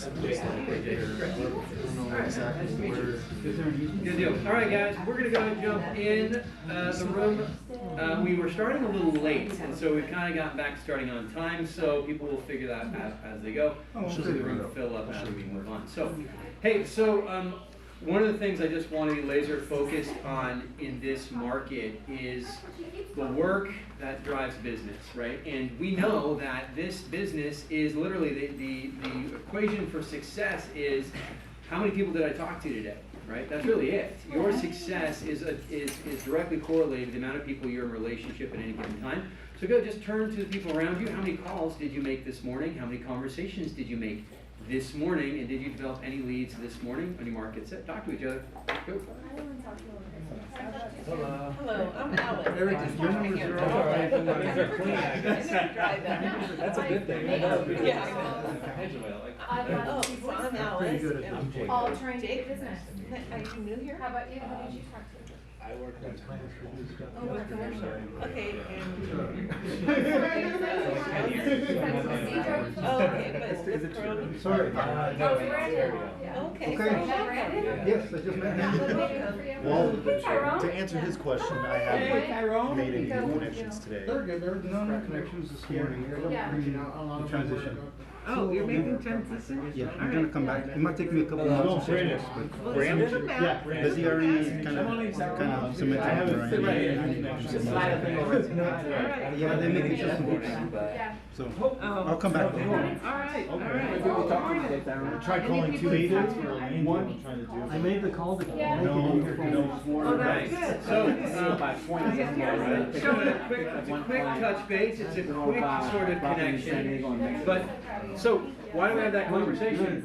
Good deal. All right, guys, we're going to go and jump in the room. We were starting a little late, and so we've kind of gotten back to starting on time, so people will figure that out as they go. We'll see the room fill up as we move on. So, hey, one of the things I just want to be laser focused on in this market is the work that drives business, right? And we know that this business is literally the equation for success is how many people did I talk to today, right? That's really it. Your success is directly correlated to the amount of people you're in relationship at any given time. So go just turn to the people around you. How many calls did you make this morning? How many conversations did you make this morning? And did you develop any leads this morning on your market set? Talk to each other. Go. Hello, I'm Alice. Eric, is your numbers are all right? That's a good thing. Yeah. Oh, so I'm Alice. Pretty good at I'm this. All trying to get business. Are you new here? How about you? Who did you talk to? I work at Oh, with commercial. Okay, but with Corona? Sorry. Okay. Okay. Yes, I just met him. Well, to answer his question, I haven't made any new connections today. They're good, they're no connections this morning. The transition. Oh, you're making transition? Yeah, I'm gonna come back. It might take me a couple months. Brandon. Brandon? Yeah, does he already kind of submit to Yeah, they make me just some books. Yeah. So I'll come back. I tried calling 2 agents for one. I made the call to Yeah. Oh, that's good. So, it's a quick touch base. It's a quick sort of connection. But so why do we have that conversation?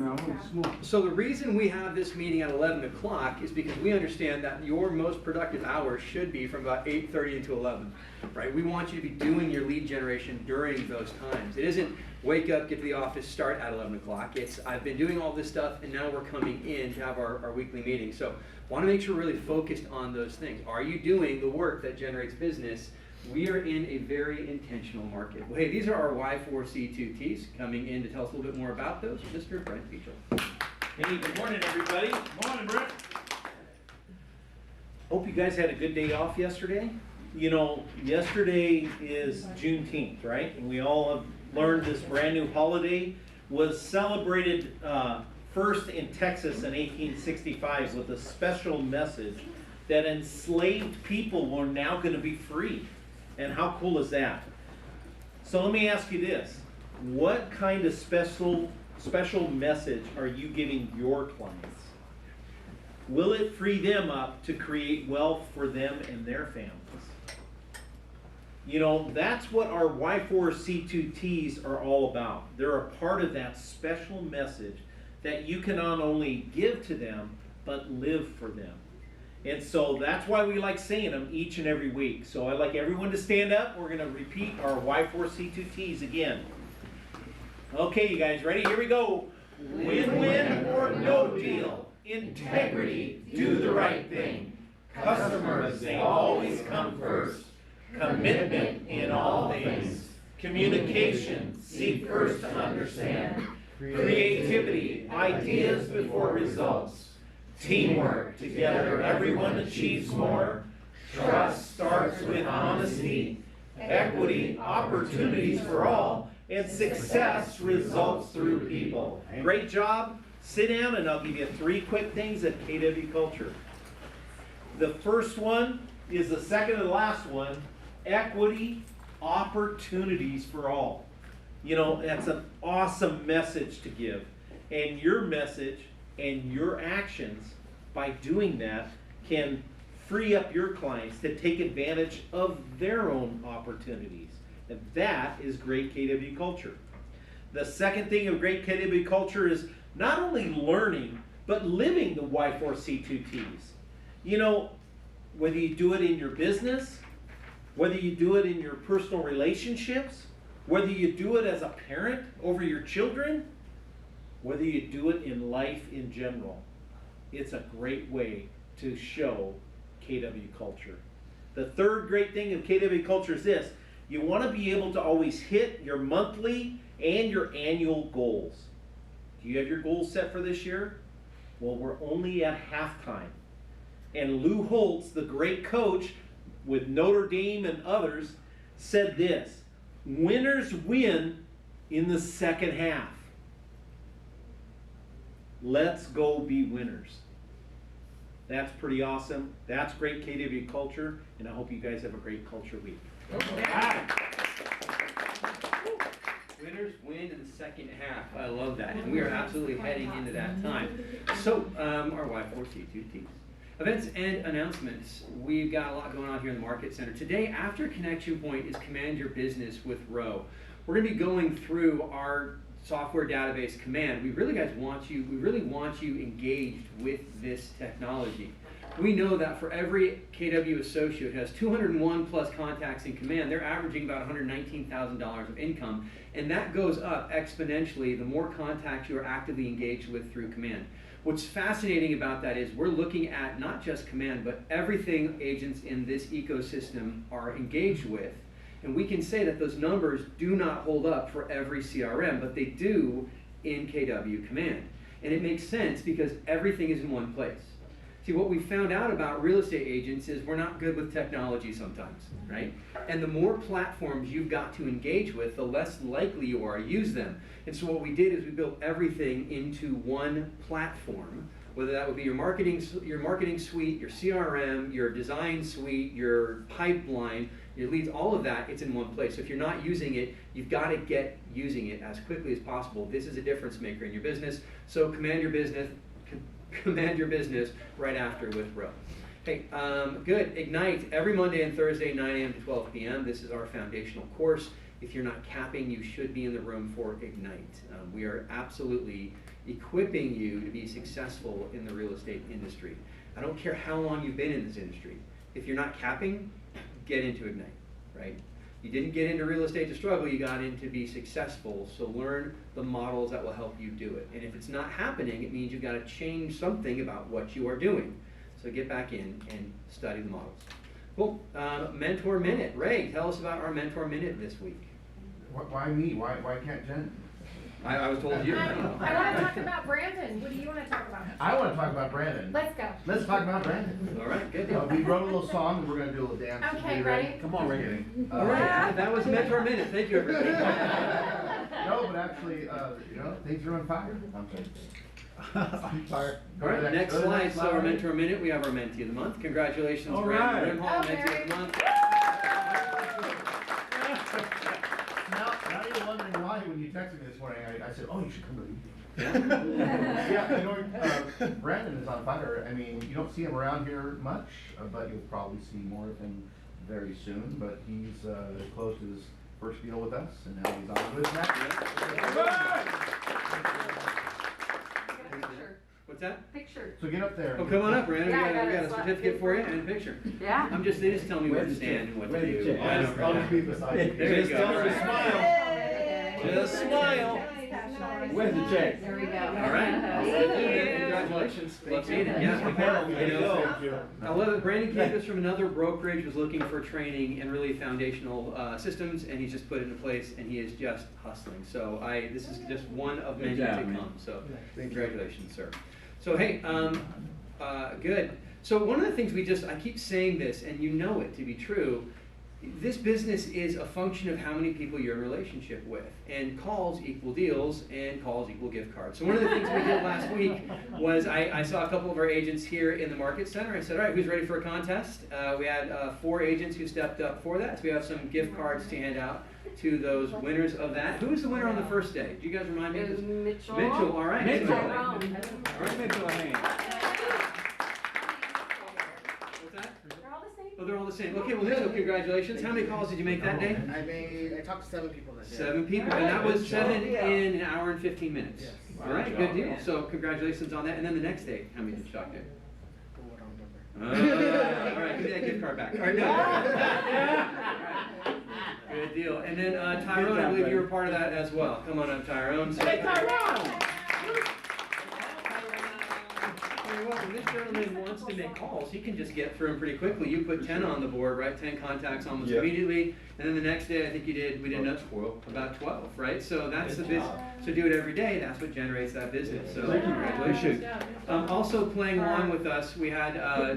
So the reason we have this meeting at 11 o'clock is because we understand that your most productive hours should be from about 8:30 until 11, right? We want you to be doing your lead generation during those times. It isn't wake up, get to the office, start at 11 o'clock. It's I've been doing all this stuff and now we're coming in to have our weekly meeting. So want to make sure we're really focused on those things. Are you doing the work that generates business? We are in a very intentional market. Well, hey, these are our Y4C2Ts coming in to tell us a little bit more about those. Mr. Brent Beechel. Hey, good morning, everybody. Good morning, Brent. Hope you guys had a good day off yesterday. You know, yesterday is Juneteenth, right? And we all have learned this brand new holiday was celebrated first in Texas in 1865 with a special message that enslaved people were now going to be free. And how cool is that? So let me ask you this. What kind of special message are you giving your clients? Will it free them up to create wealth for them and their families? You know, that's what our Y4C2Ts are all about. They're a part of that special message that you can not only give to them, but live for them. And so that's why we like saying them each and every week. So I'd like everyone to stand up. We're going to repeat our Y4C2Ts again. Okay, you guys ready? Here we go. Win-win or no deal. Integrity, do the right thing. Customers, they always come first. Commitment in all things. Communication, seek first to understand. Creativity, ideas before results. Teamwork, together everyone achieves more. Trust starts with honesty. Equity, opportunities for all. And success results through people. Great job. Sit down and I'll give you 3 quick things at KW Culture. The first one is the second to the last one. Equity, opportunities for all. You know, that's an awesome message to give. And your message and your actions by doing that can free up your clients to take advantage of their own opportunities. And that is great KW culture. The second thing of great KW culture is not only learning, but living the Y4C2Ts. You know, whether you do it in your business, whether you do it in your personal relationships, whether you do it as a parent over your children, whether you do it in life in general, it's a great way to show KW culture. The third great thing of KW culture is this. You want to be able to always hit your monthly and your annual goals. Do you have your goals set for this year? Well, we're only at halftime. And Lou Holtz, the great coach with Notre Dame and others, said this: winners win in the second half. Let's go be winners. That's pretty awesome. That's great KW culture, and I hope you guys have a great culture week. Winners win in the second half. I love that, and we are absolutely heading into that time. So, our Y4C2Ts. Events and announcements. We've got a lot going on here in the Market Center. Today, after Connection Point, is Command Your Business with Row. We're going to be going through our software database Command. We really want you engaged with this technology. We know that for every KW associate who has 201 plus contacts in Command, they're averaging about $119,000 of income, and that goes up exponentially the more contacts you are actively engaged with through Command. What's fascinating about that is we're looking at not just Command, but everything agents in this ecosystem are engaged with. And we can say that those numbers do not hold up for every CRM, but they do in KW Command. And it makes sense because everything is in one place. See, what we found out about real estate agents is we're not good with technology sometimes, right? And the more platforms you've got to engage with, the less likely you are to use them. And so what we did is we built everything into one platform, whether that would be your marketing suite, your CRM, your design suite, your pipeline, your leads, all of that, it's in one place. So if you're not using it, you've got to get using it as quickly as possible. This is a difference maker in your business. So command your business right after with Row. Hey, good. Ignite every Monday and Thursday, 9 a.m. to 12 p.m. This is our foundational course. If you're not capping, you should be in the room for Ignite. We are absolutely equipping you to be successful in the real estate industry. I don't care how long you've been in this industry. If you're not capping, get into Ignite, right? You didn't get into real estate to struggle, you got in to be successful. So learn the models that will help you do it. And if it's not happening, it means you've got to change something about what you are doing. So get back in and study the models. Cool. Mentor Minute. Ray, tell us about our Mentor Minute this week. Why me? Why can't Jen? I was told you. I want to talk about Brandon. What do you want to talk about? I want to talk about Brandon. Let's go. Let's talk about Brandon. All right, good deal. We wrote a little song and we're going to do a little dance. Okay, Are you ready? Come on, Ray. All right, that was Mentor Minute. Thank you, everybody. No, but actually, things are on fire. I'm On fire. All right, next slide. So our Mentor Minute, we have our Mentee of the Month. Congratulations, All Brandon right. Rimhall, Oh, Mentee very of the Month. Now you're wondering why when you texted me this morning, I said, oh, you should come to the Brandon is on fire. I mean, you don't see him around here much, but you'll probably see more of him very soon. But he's closed his first deal with us, and now he's on with his next. What's that? Picture. So get up there. Oh, come on up, Brandon. Yeah, We got a certificate for you and a picture. Yeah. They just tell me where to stand and what to do. I'll just be beside you. There you Just tell her to go. smile. Just smile. Where's the check? There we go. All right. Congratulations. Love seeing it. Yeah, There you go. I love it. Brandon came to us from another brokerage, was looking for training and really foundational systems, and he's just put it into place, and he is just hustling. So this is just one of many Good job, to man. come. So congratulations, sir. So hey, good. So one of the things I keep saying this, and you know it to be true, this business is a function of how many people you're in relationship with. And calls equal deals, and calls equal gift cards. So one of the things we did last week was I saw a couple of our agents here in the Market Center. I said, all right, who's ready for a contest? We had 4 agents who stepped up for that. So we have some gift cards to hand out to those winners of that. Who was the winner on the first day? Do you guys remind me? Mitchell. Mitchell, all right. Mitchell. All Tyrone. right, Mitchell, a hand. What's that? They're all the same. Oh, they're all the same. Okay, well, Mitchell, congratulations. How many calls did you make that day? I talked to 7 people that day. 7 people, and that was 7 in an hour and 15 minutes. Yes. All right, good deal. So congratulations on that. And then the next day, how many did you talk to? Oh, I don't remember. All right, give me that gift card back. All right, no. All right. Good deal. And then Tyrone, I believe you were part of that as well. Come on up, Tyrone. Hey, Tyrone! You're welcome. when this gentleman wants to make calls, he can just get through them pretty quickly. You put 10 on the board, right? 10 contacts almost Yep. immediately. And then the next day, I think we did about 12, right? So that's the business. So do it every day. That's what generates that business. So congratulations. Also playing along with us, we had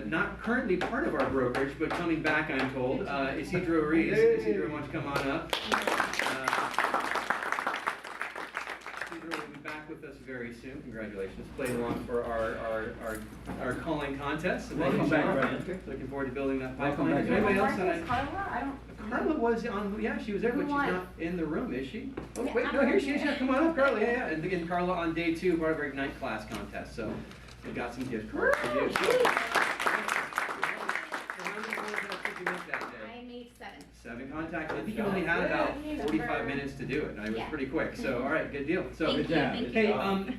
not currently part of our brokerage, but coming back, I'm told, Isidro Ruiz. Isidro, why don't you come on up? Isidro will be back with us very soon. Congratulations. Played along for our calling contest. So Welcome back, Brandon. Looking forward to building that Welcome pipeline. back. Is there anybody else that Carla? I don't. Carla was on, yeah, she was there, but she's Why? not in the room, is she? Oh, Yeah, wait, I'm no, here right she is, here. yeah, come on up, Carla, yeah. And again, Carla on day 2, part of our Ignite class contest, so we got some gift cards for you. So, how many contacts did you make that day? I made 7. 7 contacts, I think you only had about 45 minutes to do it, and it was Yeah. pretty quick, so, all right, good deal. So, Thank you, thank you.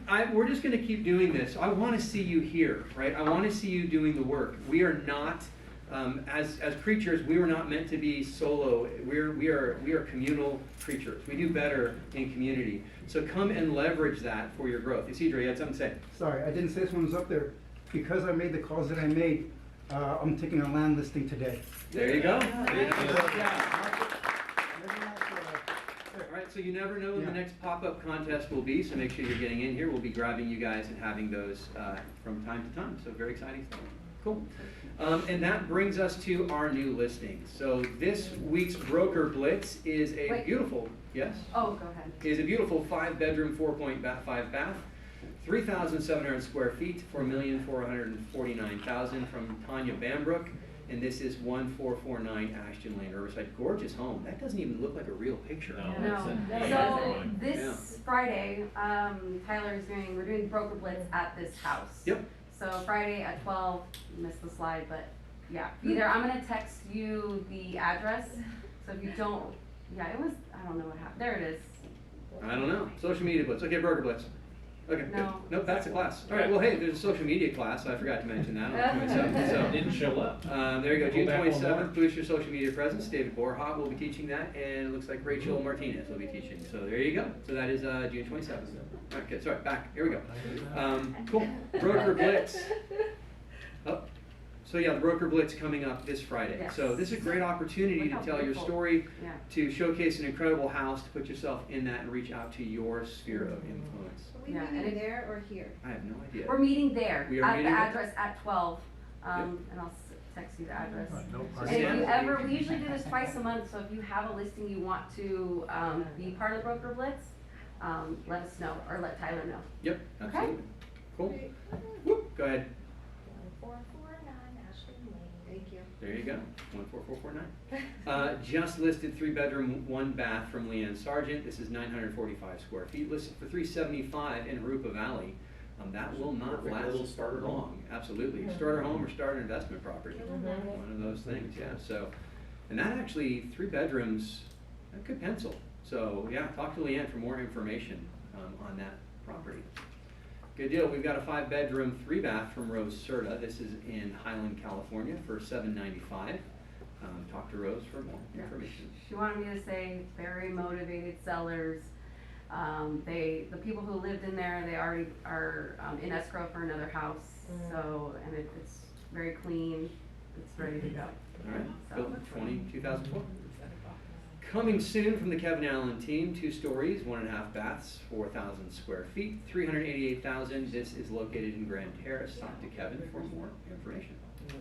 hey, we're just gonna keep doing this. I wanna see you here, right? I wanna see you doing the work. We are not, as creatures, we were not meant to be solo. We are communal creatures. We do better in community. So come and leverage that for your growth. Isidro, you had something to say? Sorry, I didn't say this one was up there. Because I made the calls that I made, I'm taking a land listing today. There you go. There you go. All right, so you never know when the next pop-up contest will be, so make sure you're getting in here. We'll be grabbing you guys and having those from time to time, so very exciting stuff. Cool. And that brings us to our new listings. So this week's Broker Blitz is a Wait. beautiful, yes? Oh, go ahead. Is a beautiful 5-bedroom, 5 bath, 3,700 square feet, $4,449,000 from Tanya Bambrook. And this is 1449 Ashton Lane, Riverside. Gorgeous home. That doesn't even look like a real picture. No. So this Friday, we're doing Broker Blitz at this house. Yep. So Friday at 12, you missed the slide, but yeah, either I'm gonna text you the address. So if you don't, I don't know what happened. There it is. I don't know. Social media blitz. Okay, Broker Blitz. Okay. No. Good. Nope, that's a class. All right. Well, hey, there's a social media class. I forgot to mention that on the 27th. So Didn't show up. there you go. June Go back one 27th. Boost your social media presence. David Borhat will be teaching that, and it looks like Rachel Martinez will be teaching. So there you go. So that is June 27th. All right. Good. Sorry. Back. Here we go. Cool. Broker Blitz. Oh. So yeah, the Broker Blitz coming up this Friday. Yes. So this is a great opportunity Look to how tell your beautiful. story, Yeah. to showcase an incredible house, to put yourself in that and reach out to your sphere of influence. Are we Yeah, and meeting it- there or here? I have no idea. We're meeting there We are at the meeting there? address at 12, and I'll text you the address. No And parking. if you ever, we usually do this twice a month, so if you have a listing you want to be part of the Broker Blitz, let us know, or let Tyler know. Yep, absolutely. Cool. Whoop, go ahead. 1449 Ashton Lane. Thank you. There you go, 14449. Just listed 3-bedroom, 1 bath from Leanne Sargent. This is 945 square feet, listed for $375 in Arupa Valley. That will not Perfect last little starter home. long. Absolutely. Starter home or start an investment property. One of those things, yeah. So, and that actually, 3 bedrooms, that could pencil. So yeah, talk to Leanne for more information on that property. Good deal. We've got a 5-bedroom, 3-bath from Rose Serta. This is in Highland, California for $795. Talk to Rose for more information. She wanted me to say, very motivated sellers. The people who lived in there, they already are in escrow for another house. So, and it's very clean. It's ready to go. All right, So- built 2012. Coming soon from the Kevin Allen team, 2 stories, 1.5 baths, 4,000 square feet, $388,000. This is located in Grand Terrace. Talk to Kevin for more information.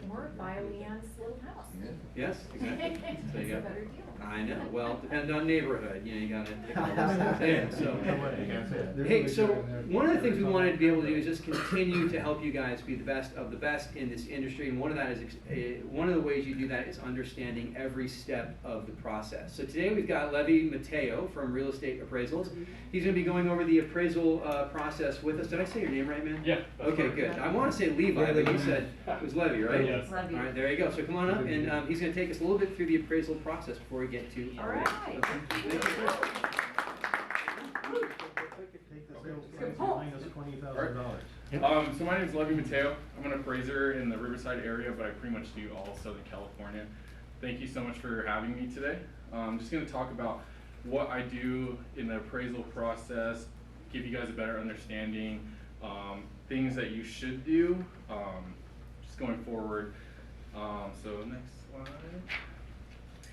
Or buy Leanne's little house. Yes, exactly. So you It's a got, better deal. I know. Well, depends on neighborhood. You know, you gotta take all those things in. So. You can't say it. Hey, so one of the things we wanted to be able to do is just continue to help you guys be the best of the best in this industry, and one of the ways you do that is understanding every step of the process. So today we've got Levi Mateo from Real Estate Appraisals. He's going to be going over the appraisal process with us. Did I say your name right, man? Yeah. Okay, good. I want to say Levi, but you said it was Levi, right? Yes. Levy. All right, there you go. So come on up, and he's going to take us a little bit through the appraisal process before we get to. All right. Thank you. Minus $20,000. So my name is Levi Mateo. I'm an appraiser in the Riverside area, but I pretty much do all of Southern California. Thank you so much for having me today. I'm just going to talk about what I do in the appraisal process, give you guys a better understanding things that you should do, just going forward. So next slide.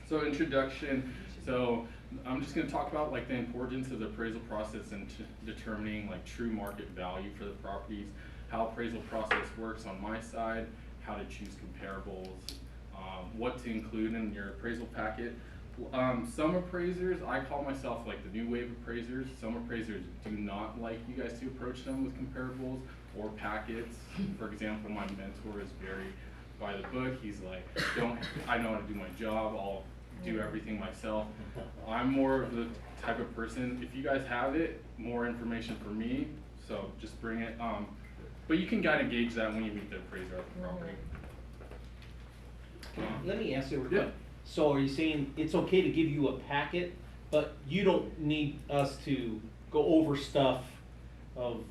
So introduction. So I'm just going to talk about like the importance of the appraisal process and determining like true market value for the properties, how appraisal process works on my side, how to choose comparables, what to include in your appraisal packet. Some appraisers, I call myself like the new wave appraisers. Some appraisers do not like you guys to approach them with comparables or packets. For example, my mentor is very by the book. He's like, I know how to do my job, I'll do everything myself. I'm more of the type of person, if you guys have it, more information for me, so just bring it. But you can kind of gauge that when you meet the appraiser at the property. Let me ask you, Yeah. so are you saying it's okay to give you a packet, but you don't need us to go over stuff of,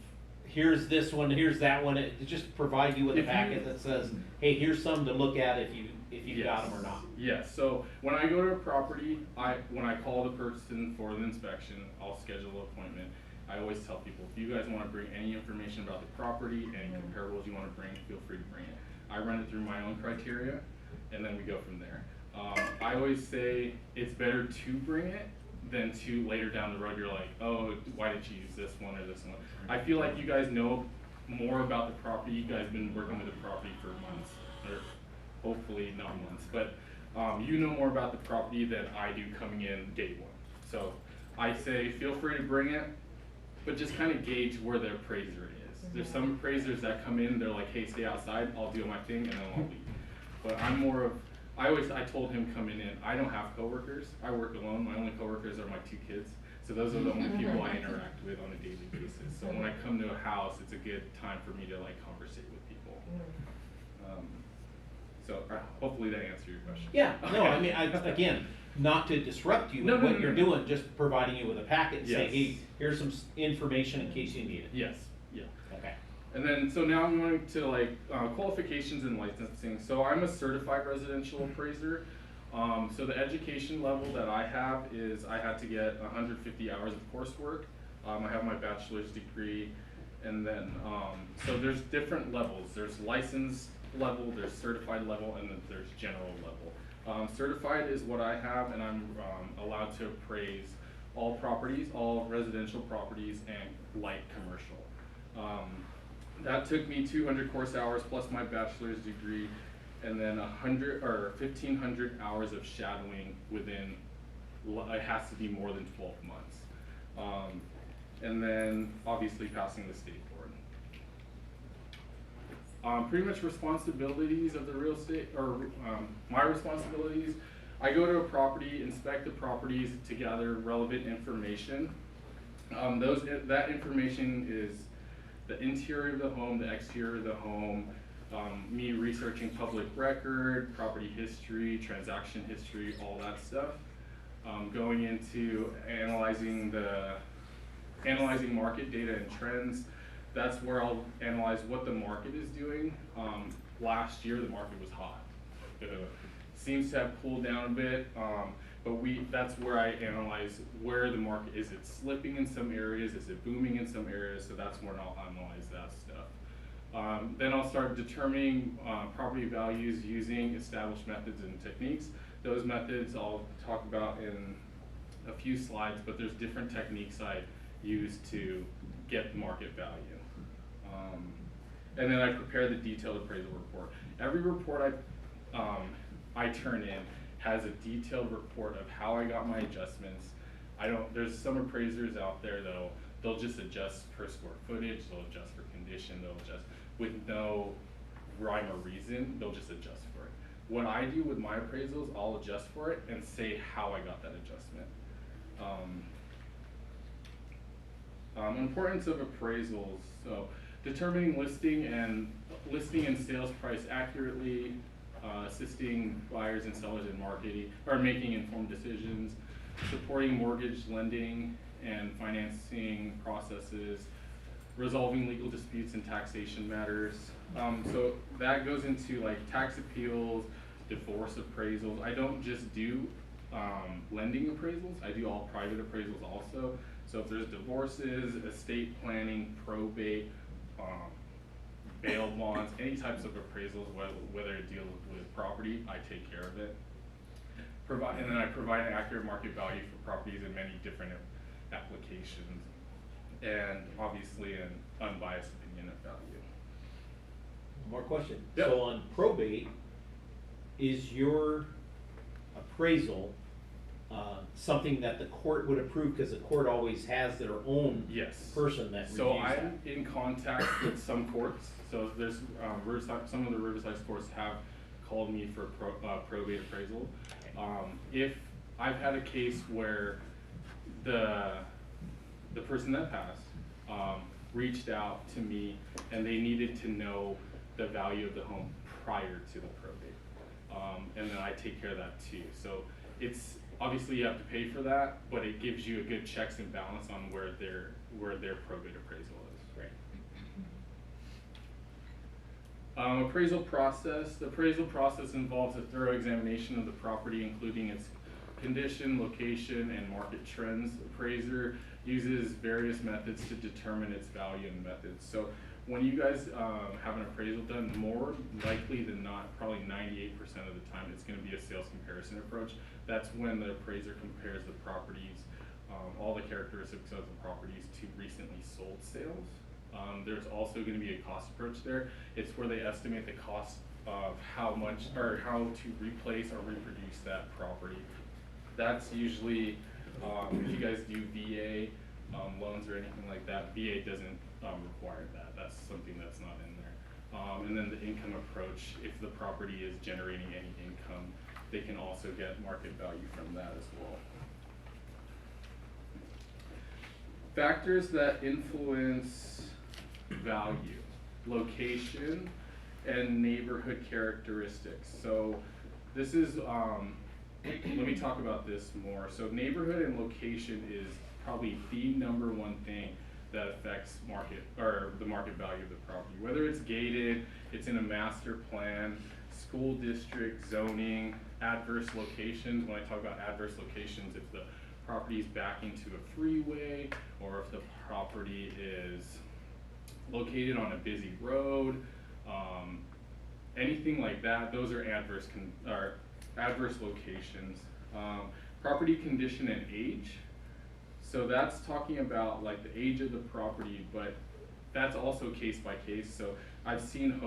here's this one, here's that one, it just provide you with a packet that says, hey, here's some to look at if you got them or not? Yes, so when I go to a property, when I call the person for the inspection, I'll schedule an appointment. I always tell people, if you guys want to bring any information about the property, any comparables you want to bring, feel free to bring it. I run it through my own criteria, and then we go from there. I always say it's better to bring it than to later down the road you're like, oh, why did you use this one or this one? I feel like you guys know more about the property. You guys have been working with the property for months, or hopefully not months, but you know more about the property than I do coming in day one. So I say feel free to bring it, but just kind of gauge where the appraiser is. There's some appraisers that come in, they're like, hey, stay outside, I'll do my thing, and then I'll leave. But I'm more of, I told him coming in, I don't have coworkers. I work alone. My only coworkers are my 2 kids. So those are the only people I interact with on a daily basis. So when I come to a house, it's a good time for me to like conversate with people. So hopefully that answered your question. Yeah, no, I mean, again, not to disrupt you with what you're doing, just providing you with a packet and saying, hey, here's some information in case you need it. Yes, yeah. Okay. And then, so now I'm going to like qualifications and licensing. So I'm a certified residential appraiser. So the education level that I have is I had to get 150 hours of coursework. I have my bachelor's degree, and then, so there's different levels. There's licensed level, there's certified level, and then there's general level. Certified is what I have, and I'm allowed to appraise all properties, all residential properties, and light commercial. That took me 200 course hours plus my bachelor's degree, and then 1,500 hours of shadowing within, it has to be more than 12 months. And then obviously passing the state board. Pretty much responsibilities of the real estate, or my responsibilities, I go to a property, inspect the properties to gather relevant information. That information is the interior of the home, the exterior of the home, me researching public record, property history, transaction history, all that stuff. Going into analyzing market data and trends. That's where I'll analyze what the market is doing. Last year the market was hot. Seems to have cooled down a bit, but that's where I analyze where the market is. It slipping in some areas? Is it booming in some areas? So that's when I'll analyze that stuff. Then I'll start determining property values using established methods and techniques. Those methods I'll talk about in a few slides, but there's different techniques I use to get market value. And then I prepare the detailed appraisal report. Every report I turn in has a detailed report of how I got my adjustments. There's some appraisers out there though, they'll just adjust per square footage, they'll adjust for condition, they'll adjust with no rhyme or reason, they'll just adjust for it. What I do with my appraisals, I'll adjust for it and say how I got that adjustment. Importance of appraisals. So determining listing and sales price accurately, assisting buyers and sellers in marketing or making informed decisions, supporting mortgage lending and financing processes, resolving legal disputes and taxation matters. So that goes into like tax appeals, divorce appraisals. I don't just do lending appraisals, I do all private appraisals also. So if there's divorces, estate planning, probate, bail bonds, any types of appraisals, whether it deals with property, I take care of it. And then I provide an accurate market value for properties in many different applications, and obviously an unbiased opinion of value. More question. Yep. So on probate, is your appraisal something that the court would approve, because the court always has their own Yes. person that reviews So that? I'm in contact with some courts. So there's some of the Riverside courts have called me for probate appraisal. If I've had a case where the person that passed reached out to me and they needed to know the value of the home prior to the probate, and then I take care of that too. So it's obviously you have to pay for that, but it gives you a good checks and balance on where their probate appraisal is. Right. Appraisal process. The appraisal process involves a thorough examination of the property, including its condition, location, and market trends. Appraiser uses various methods to determine its value and methods. So when you guys have an appraisal done, more likely than not, probably 98% of the time, it's going to be a sales comparison approach. That's when the appraiser compares the properties, all the characteristics of the properties to recently sold sales. There's also going to be a cost approach there. It's where they estimate the cost of how much or how to replace or reproduce that property. That's usually, if you guys do VA loans or anything like that, VA doesn't require that. That's something that's not in there. And then the income approach, if the property is generating any income, they can also get market value from that as well. Factors that influence value: location and neighborhood characteristics. So this is, let me talk about this more. So neighborhood and location is probably the #1 thing that affects the market value of the property. Whether it's gated, it's in a master plan, school district, zoning, adverse locations. When I talk about adverse locations, if the property is back into a freeway, or if the property is located on a busy road, anything like that, those are adverse locations. Property condition and age. So that's talking about like the age of the property, but that's also case by case. So I've seen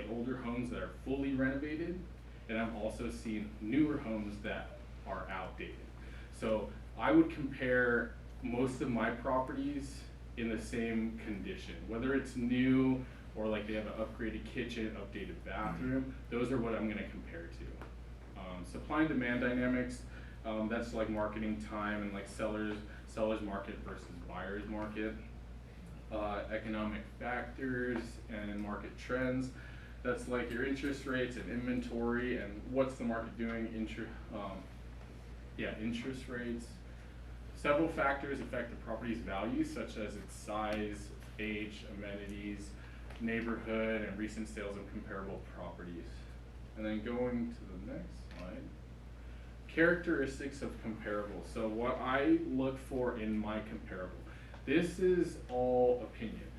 older homes that are fully renovated, and I've also seen newer homes that are outdated. So I would compare most of my properties in the same condition, whether it's new or like they have an upgraded kitchen, updated bathroom. Those are what I'm going to compare to. Supply and demand dynamics, that's like marketing time and like seller's market versus buyer's market. Economic factors and market trends, that's like your interest rates and inventory and what's the market doing. Interest rates. Several factors affect the property's value, such as its size, age, amenities, neighborhood, and recent sales of comparable properties. And then going to the next slide, characteristics of comparable. So what I look for in my comparable. This is all opinion.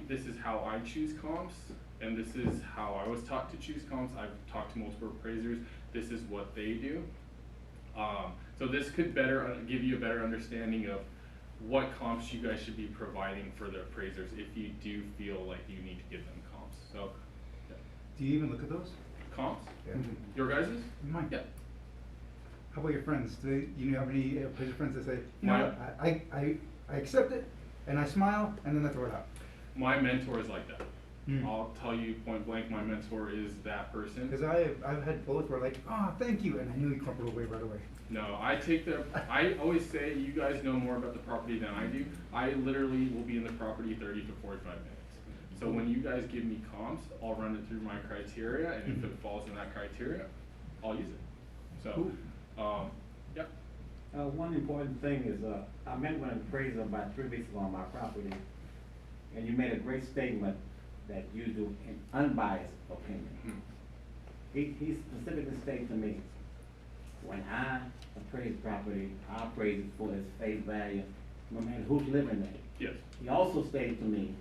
This is how I choose comps, and this is how I was taught to choose comps. I've talked to multiple appraisers. This is what they do. So this could give you a better understanding of what comps you guys should be providing for the appraisers if you do feel like you need to give them comps. So, yeah. Do you even look at those? Comps? Yeah. Your guys's? Mine. Yeah. How about your friends? Do you have any appraiser friends that say, you know, I accept it, and I smile, and then I throw it out? My mentor is like that. I'll tell you point blank, my mentor is that person. Because I've had both where like, oh, thank you, and I knew he crumpled away right away. No, I always say, you guys know more about the property than I do. I literally will be in the property 30 to 45 minutes. So when you guys give me comps, I'll run it through my criteria, and if it falls in that criteria, I'll use it. So, yeah. One important thing is, I met with an appraiser about 3 weeks ago on my property, and you made a great statement that you do an unbiased opinion. He specifically stated to me, when I appraise property, I appraise it for its face value, no matter who's living there. Yes. He also stated to me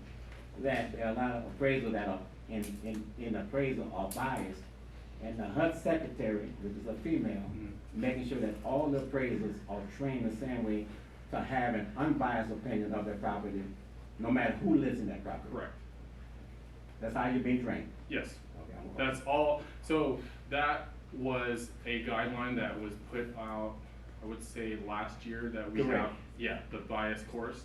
that there are a lot of appraisals that are in appraisal are biased. And the HUD secretary, which is a female, making sure that all the appraisers are trained the same way to have an unbiased opinion of their property, no matter who lives in that property. Correct. That's how you're being trained. Yes. Okay, I'm- That's all, so that was a guideline that was put out, I would say last year that we Correct. have, yeah, the bias course.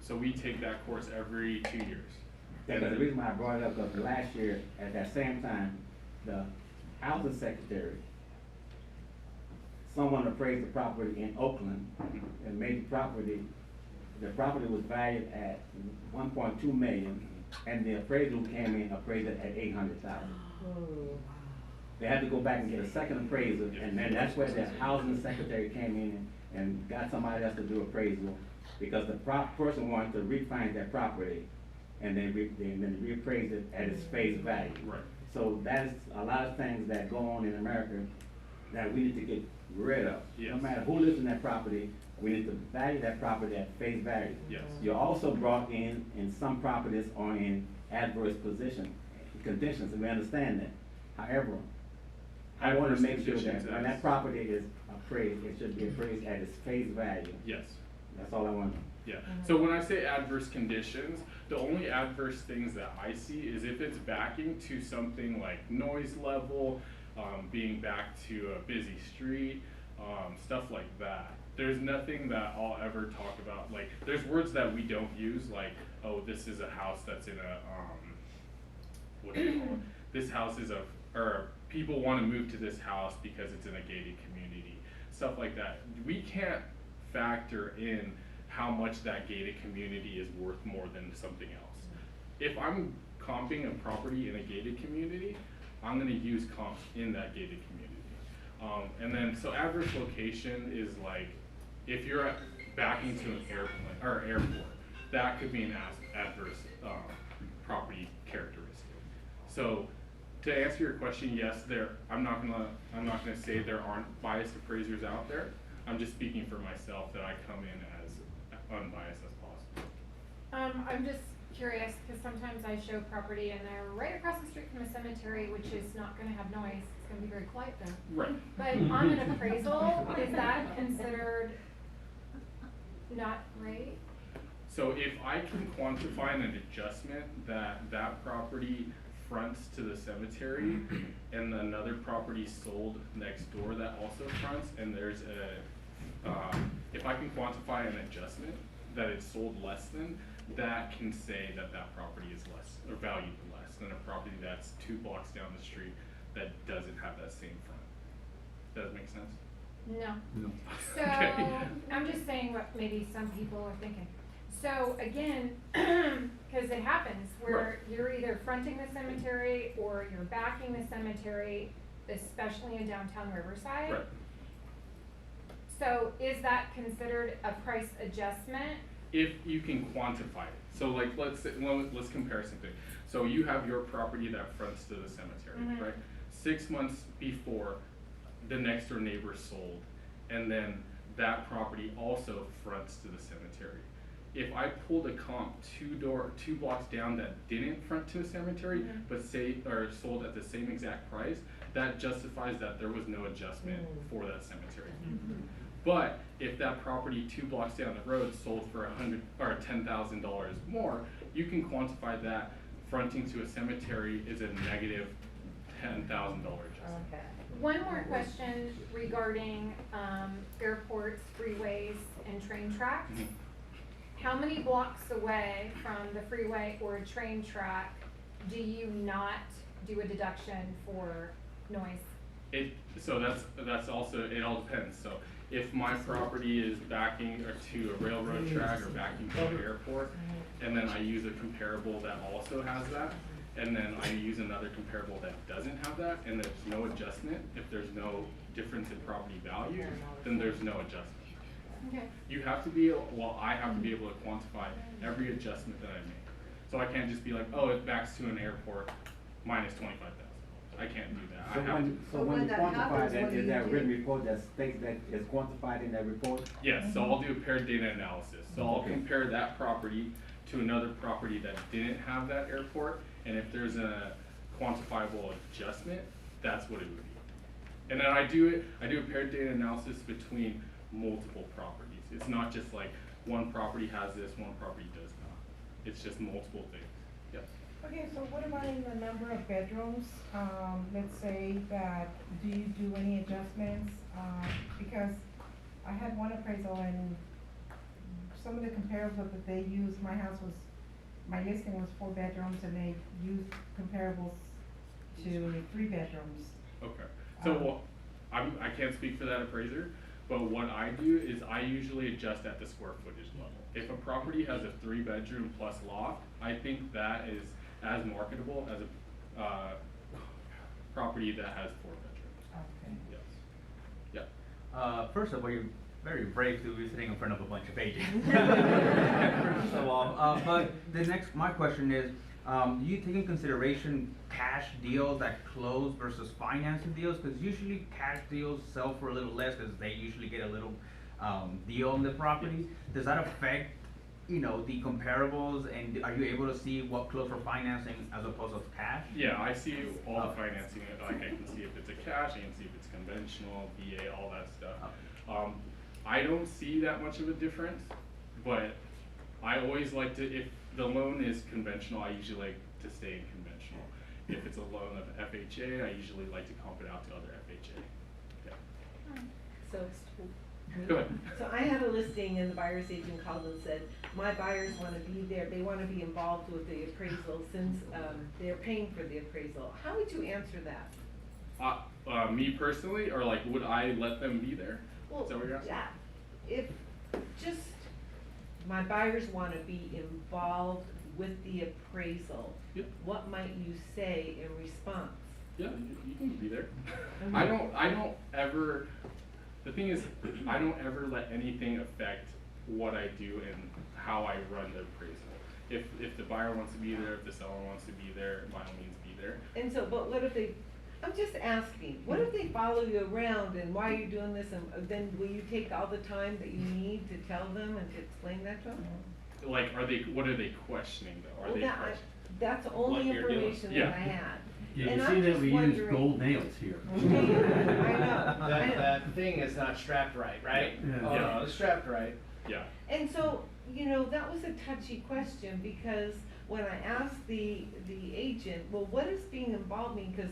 So we take that course every 2 years. Yeah, but the reason why I brought it up, because last year, at that same time, the housing secretary, someone appraised the property in Oakland and made the property was valued at 1.2 million, and the appraisal came in appraised it at 800,000. They had to go back and get a second appraisal, and then that's where the housing secretary came in and got somebody else to do appraisal, because the person wanted to refinance that property, and then reappraise it at its face value. Right. So that's a lot of things that go on in America that we need to get rid of. Yes. No matter who lives in that property, we need to value that property at face value. Yes. You're also brought in some properties are in adverse conditions, and we understand that. However, I want to Adverse make sure conditions that when as- that property is appraised, it should be appraised at its face value. Yes. That's all I want. Yeah, so when I say adverse conditions, the only adverse things that I see is if it's backing to something like noise level, being back to a busy street, stuff like that. There's nothing that I'll ever talk about, like, there's words that we don't use, like, oh, this is a house that's in a, what do you call it? This house is or people wanna move to this house because it's in a gated community, stuff like that. We can't factor in how much that gated community is worth more than something else. If I'm comping a property in a gated community, I'm gonna use comps in that gated community. And then, so adverse location is like, if you're backing to an airport, that could be an adverse property characteristic. So, to answer your question, yes, I'm not gonna say there aren't biased appraisers out there. I'm just speaking for myself that I come in as unbiased as possible. I'm just curious, because sometimes I show property and they're right across the street from a cemetery, which is not gonna have noise, it's gonna be very quiet then. Right. But on an appraisal, is that considered not right? So if I can quantify an adjustment that property fronts to the cemetery and another property sold next door that also fronts, and there's if I can quantify an adjustment that it's sold less than, that can say that property is less, or valued less than a property that's 2 blocks down the street that doesn't have that same front. Does that make sense? No. No. So, Okay. I'm just saying what maybe some people are thinking. So again, cause it happens where you're either fronting the cemetery or you're backing the cemetery, especially in downtown Riverside. Right. So is that considered a price adjustment? If you can quantify it. So like, let's compare something. So you have your property that fronts to the cemetery, Mhm. right? 6 months before, the next door neighbor sold, and then that property also fronts to the cemetery. If I pulled a comp 2 blocks down that didn't front to a cemetery, Mhm. but sold at the same exact price, that justifies that there was no adjustment for that cemetery. But if that property 2 blocks down the road sold for $10,000 more, you can quantify that fronting to a cemetery is a negative $10,000 adjustment. Okay. One more question regarding airports, freeways, and train tracks. Mhm. How many blocks away from the freeway or a train track do you not do a deduction for noise? So that's also, it all depends. So if my property is backing to a railroad track or backing to an airport, and then I use a comparable that also has that, and then I use another comparable that doesn't have that, and there's no adjustment, if there's no difference in property value, then there's no adjustment. Okay. You have to I have to be able to quantify every adjustment that I make. So I can't just be like, oh, it backs to an airport minus $25,000. I can't do that. I have to. So when you quantify that, is there a written report that states that is quantified in that report? Yes, so I'll do a paired data analysis. So I'll Okay. compare that property to another property that didn't have that airport, and if there's a quantifiable adjustment, that's what it would be. And then I do a paired data analysis between multiple properties. It's not just like one property has this, one property does not. It's just multiple things. Yes. Okay, so what about in the number of bedrooms? Let's say that, do you do any adjustments? Because I had one appraisal and some of the comparables that they used, my listing was 4 bedrooms and they used comparables to 3 bedrooms. Okay. So I can't speak for that appraiser, but what I do is I usually adjust at the square footage level. If a property has a 3-bedroom plus loft, I think that is as marketable as a property that has 4 bedrooms. Okay. Yes. Yeah. First of all, you're very brave to be sitting in front of a bunch of agents. First of all, but my question is, do you take in consideration cash deals that close versus financing deals? Because usually cash deals sell for a little less because they usually get a little deal on the property. Does that affect, the comparables, and are you able to see what close for financing as opposed to cash? Yeah, I see all the financing. Like I can see if it's a cash, I can see if it's conventional, VA, all that stuff. I don't see that much of a difference, but I always like to, if the loan is conventional, I usually like to stay in conventional. If it's a loan of FHA, I usually like to comp it out to other FHA. Yeah. So, Go ahead. so I had a listing and the buyer's agent called and said, my buyers want to be there, they want to be involved with the appraisal since they're paying for the appraisal. How would you answer that? Me personally, or like, would I let them be there? Well, Is that what you're asking? yeah, if just my buyers want to be involved with the appraisal, Yep. what might you say in response? Yeah, you can be there. I don't ever, the thing is, I don't ever let anything affect what I do and how I run the appraisal. If the buyer wants to be there, if the seller wants to be there, by all means be there. And so, but what if they, I'm just asking, what if they follow you around and why are you doing this, and then will you take all the time that you need to tell them and to explain that to them? Like, what are they questioning though? Are Well, they questioning? that's the only information that I had. Yeah, And you I'm see that just we use wondering- gold nails here. I know. That thing is not strapped right, right? Yeah. Oh, no, it's strapped right. Yeah. And so, that was a touchy question, because when I asked the agent, well, what does being involved mean? Because,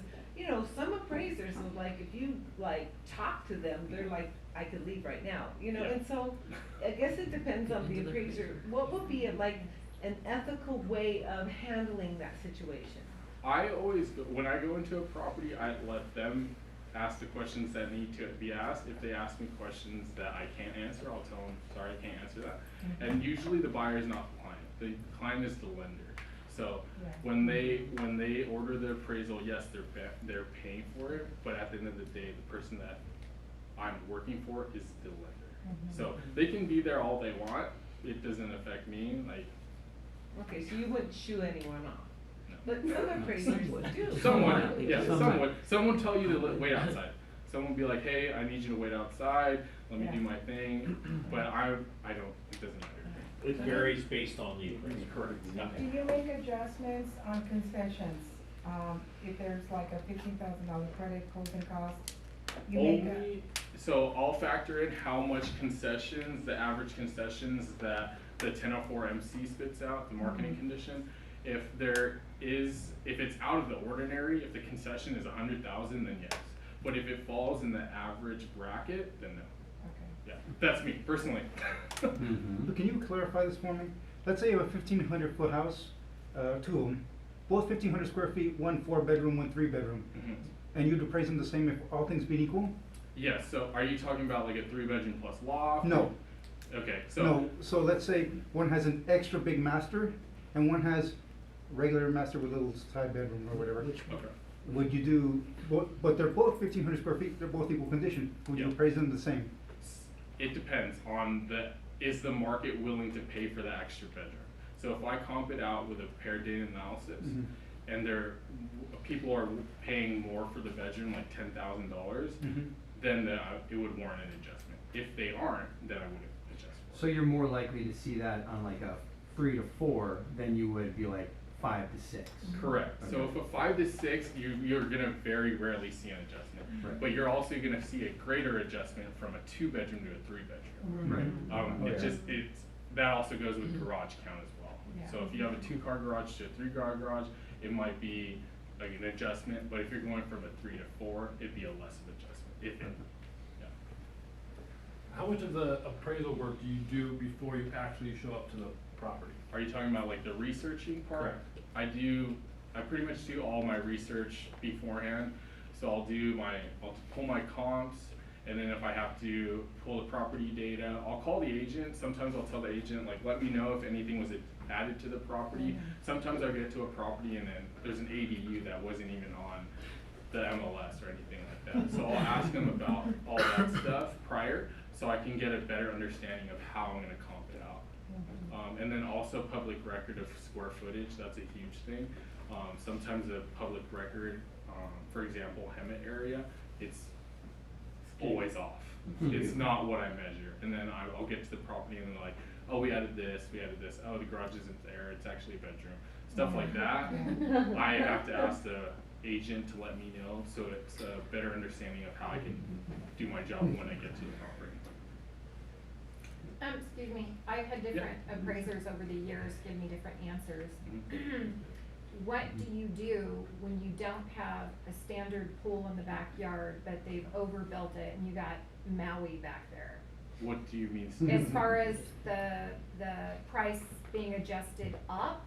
some appraisers are like, if you talk to them, they're like, I could leave right now, Yeah. and so I guess it depends on the appraiser. What would be an ethical way of handling that situation? I always, when I go into a property, I let them ask the questions that need to be asked. If they ask me questions that I can't answer, I'll tell them, sorry, I can't answer that. And usually the buyer is not the client. The client is the lender. So when they order the appraisal, yes, they're paying for it, but at the end of the day, the person that I'm working for is the lender. So they can be there all they want. It doesn't affect me. Okay, so you wouldn't shoo anyone off? But some appraisers do. Someone, yeah, someone. Someone tell you to wait outside. Someone be like, hey, I need you to wait outside. Let me do my thing. But I don't. It doesn't matter. It varies based on the appraisal. Correct. Do you make adjustments on concessions? If there's like a $15,000 credit closing cost, you make Only, so I'll factor in how much concessions, the average concessions that the 1004 MC spits out, the marketing condition. If it's out of the ordinary, if the concession is 100,000, then yes. But if it falls in the average bracket, then no. Okay. Yeah, that's me personally. But can you clarify this for me? Let's say you have a 1,500-foot house, 2 of them, both 1,500 square feet, one 4-bedroom, one 3-bedroom, and you'd appraise them the same if all things being equal? Yes. So are you talking about like a 3-bedroom plus loft? No. Okay. So No. So let's say one has an extra big master, and one has regular master with a little side bedroom or whatever. Okay. Would you do? But they're both 1,500 square feet. They're both equal condition. Would you appraise them the same? It depends on is the market willing to pay for the extra bedroom? So if I comp it out with a paired data analysis, and people are paying more for the bedroom, like $10,000, then it would warrant an adjustment. If they aren't, then I wouldn't adjust. So you're more likely to see that on like a 3 to 4, then you would be like 5 to 6. Correct. So Okay. if a 5 to 6, you're gonna very rarely see an adjustment. Right. But you're also gonna see a greater adjustment from a 2-bedroom to a 3-bedroom. Right. That also goes with garage count as well. Yeah. So if you have a 2-car garage to a 3-car garage, it might be like an adjustment, but if you're going from a 3 to 4, it'd be a less of adjustment, if it, yeah. How much of the appraisal work do you do before you actually show up to the property? Are you talking about like the researching part? Correct. I pretty much do all my research beforehand. So I'll pull my comps, and then if I have to pull the property data, I'll call the agent. Sometimes I'll tell the agent, like, let me know if anything was added to the property. Sometimes I'll get to a property and then there's an ADU that wasn't even on the MLS or anything like that. So I'll ask them about all that stuff prior, so I can get a better understanding of how I'm gonna comp it out. And then also public record of square footage, that's a huge thing. Sometimes a public record, for example, Hemet area, it's always off. It's not what I measure. And then I'll get to the property and they're like, oh, we added this, oh, the garage isn't there, it's actually a bedroom. Stuff like that. I have to ask the agent to let me know, so it's a better understanding of how I can do my job when I get to the property. Excuse me, I've had different appraisers over the years give me different answers. What do you do when you don't have a standard pool in the backyard, but they've overbuilt it and you got Maui back there? What do you mean? As far as the price being adjusted up,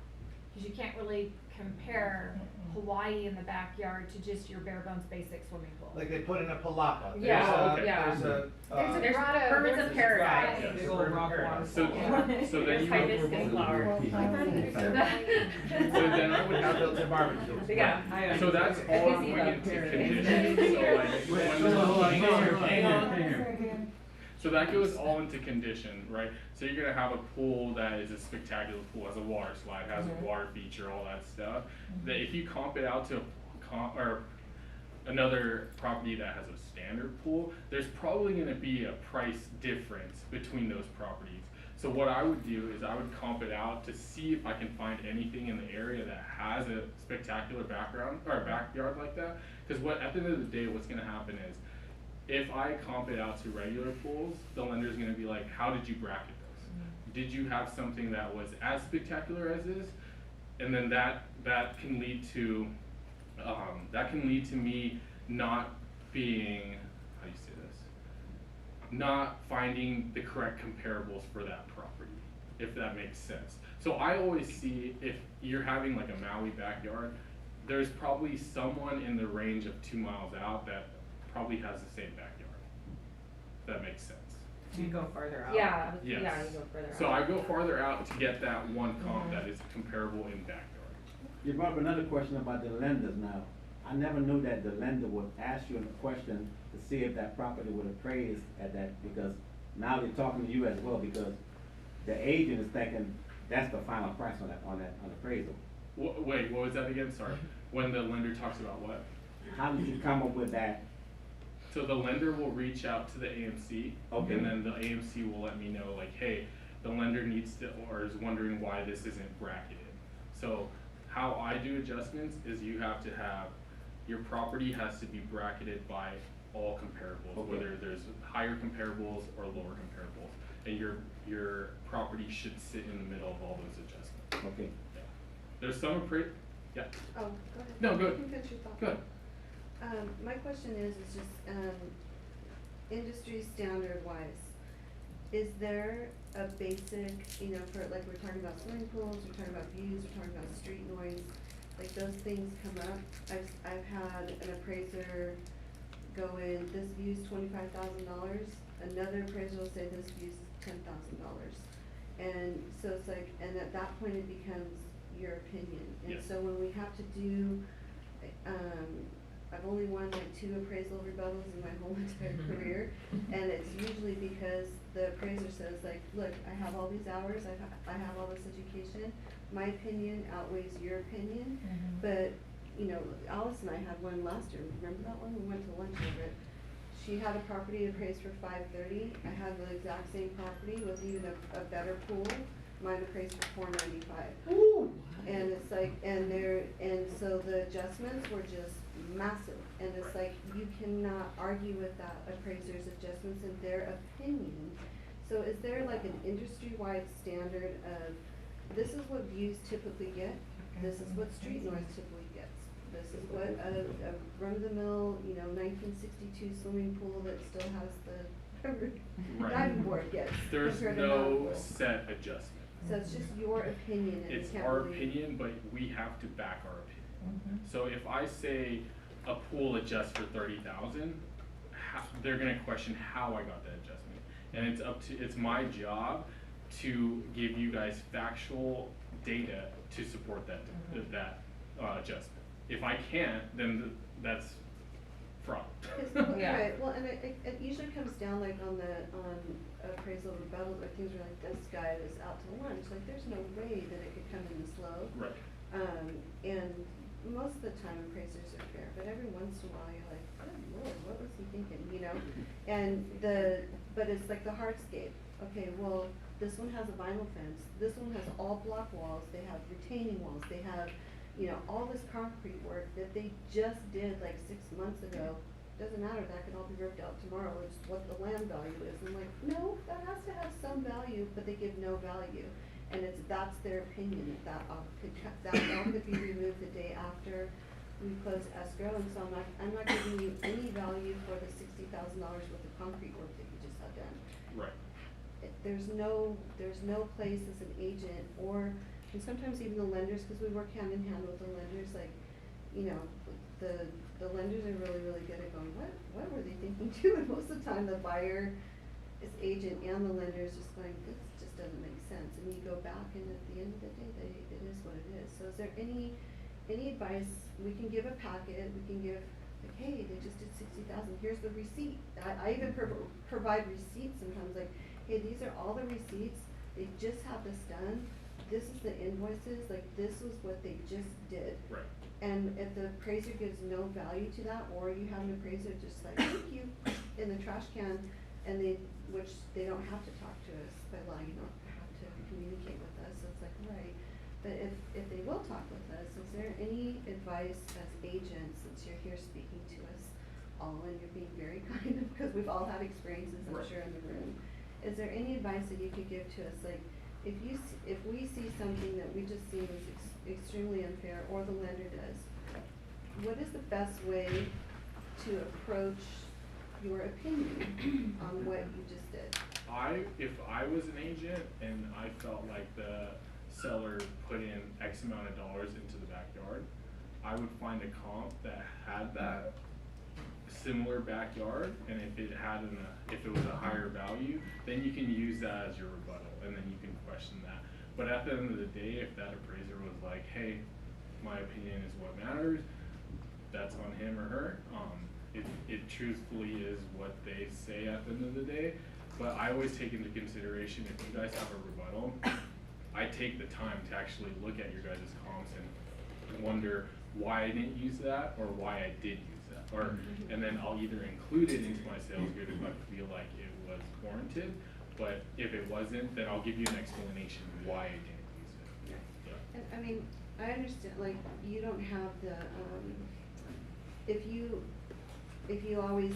because you can't really compare Hawaii in the backyard to just your bare bones basic swimming pool. Like they put in a palapa. Yeah, There's a There's birds of paradise. Big old rock water. So then you would, so then I would have built-in barbecue. So that's all going into conditions. So like so that goes all into condition, right? So you're gonna have a pool that is a spectacular pool, has a water slide, has a water feature, all that stuff. That if you comp it out to another property that has a standard pool, there's probably gonna be a price difference between those properties. So what I would do is I would comp it out to see if I can find anything in the area that has a spectacular background or backyard like that. Because at the end of the day, what's gonna happen is, if I comp it out to regular pools, the lender's gonna be like, how did you bracket those? Did you have something that was as spectacular as this? And then that can lead to me not being, how do you say this? Not finding the correct comparables for that property, if that makes sense. So I always see, if you're having like a Maui backyard, there's probably someone in the range of 2 miles out that probably has the same backyard. If that makes sense. You go further out. Yeah. Yes. Yeah, you go further So out. I go farther out to get that one comp that is comparable in backyard. You brought up another question about the lenders now. I never knew that the lender would ask you a question to see if that property would appraise at that, because now they're talking to you as well, because the agent is thinking that's the final price on appraisal. Wait, what was that again? Sorry. When the lender talks about what? How did you come up with that? So the lender will reach out to the AMC, Okay. and then the AMC will let me know, like, hey, the lender needs to, or is wondering why this isn't bracketed. So how I do adjustments is you have to have, your property has to be bracketed by all comparables, Okay. whether there's higher comparables or lower comparables. And your property should sit in the middle of all those adjustments. Okay. Yeah. There's some yeah. Oh, go ahead. No, You good. can finish your thought. Good. My question is just, industry standard wise, is there a basic, for, like, we're talking about swimming pools, we're talking about views, we're talking about street noise, like, those things come up. I've had an appraiser go in, this view's $25,000, another appraiser will say this view's $10,000. And so it's like, and at that point it becomes your opinion. And Yes. so when we have to do, I've only won like 2 appraisal rebuttals in my whole entire career, and it's usually because the appraiser says like, look, I have all these hours, I have all this education, my opinion outweighs your opinion, but, Alice and I had one last year, remember that one? We went to lunch over it. She had a property appraised for $530, I had the exact same property with even a better pool, mine appraised for $495. And it's like, and so the adjustments were just massive, and it's like, you cannot argue with that appraiser's adjustments in their opinion. So is there like an industry-wide standard of, this is what views typically get, this is what street noise typically gets, this is what a run-of-the-mill, 1962 swimming pool that still has the diving board gets? There's compared to no non-pool. set adjustment. So it's just your opinion, and It's you can't our really. opinion, but we have to back our opinion. So if I say a pool adjusts for 30,000, they're gonna question how I got that adjustment. And it's my job to give you guys factual data to support that adjustment. If I can't, then that's fraud. Right, well, and it usually comes down like on appraisal rebuttal, where things are like, this guy was out to lunch, like, there's no way that it could come in this low. Right. And most of the time appraisers are fair, but every once in a while you're like, good lord, what was he thinking, And but it's like the hardscape. Okay, well, this one has a vinyl fence, this one has all block walls, they have retaining walls, they have, all this concrete work that they just did like 6 months ago. Doesn't matter, that can all be ripped out tomorrow, it's what the land value is. I'm like, no, that has to have some value, but they give no value. And that's their opinion, that all could be removed the day after we close escrow, and so I'm not giving you any value for the $60,000 worth of concrete work that you just had done. Right. There's no place as an agent, and sometimes even the lenders, because we work hand in hand with the lenders, like, the lenders are really, really good at going, what were they thinking too? And most of the time the buyer is agent and the lender is just going, this just doesn't make sense. And you go back, and at the end of the day, it is what it is. So is there any advice? We can give a packet, we can give, like, hey, they just did 60,000, here's the receipt. I even provide receipts sometimes, like, hey, these are all the receipts, they just have this done, this is the invoices, like, this was what they just did. Right. And if the appraiser gives no value to that, or you have an appraiser just like, thank you, in the trash can, and which they don't have to talk to us by law, you don't have to communicate with us, so it's like, right. But if they will talk with us, is there any advice as agents, since you're here speaking to us all, and you're being very kind, because we've all had experiences, I'm sure, in the room, is there any advice that you could give to us, like, if we see something that we just see as extremely unfair, or the lender does, what is the best way to approach your opinion on what you just did? If I was an agent and I felt like the seller put in X amount of dollars into the backyard, I would find a comp that had that similar backyard, and if it was a higher value, then you can use that as your rebuttal, and then you can question that. But at the end of the day, if that appraiser was like, hey, my opinion is what matters, that's on him or her. It truthfully is what they say at the end of the day. But I always take into consideration, if you guys have a rebuttal, I take the time to actually look at your guys' comps and wonder why I didn't use that or why I did use that. And then I'll either include it into my sales grid if I feel like it was warranted, but if it wasn't, then I'll give you an explanation why I didn't use it. Yeah. And I mean, I understand, like, you don't have the, if you always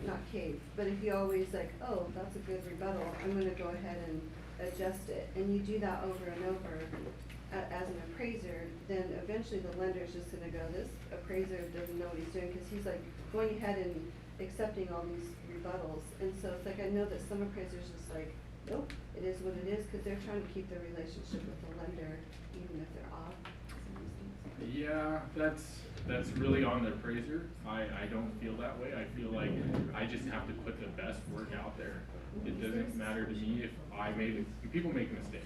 not cave, but if you always like, oh, that's a good rebuttal, I'm gonna go ahead and adjust it, and you do that over and over as an appraiser, then eventually the lender's just gonna go, this appraiser doesn't know what he's doing, because he's like going ahead and accepting all these rebuttals. And so it's like, I know that some appraisers just like, nope, it is what it is, because they're trying to keep their relationship with the lender, even if they're off. Yeah, that's really on the appraiser. I don't feel that way. I feel like I just have to put the best work out there. It doesn't matter to me if people make mistakes.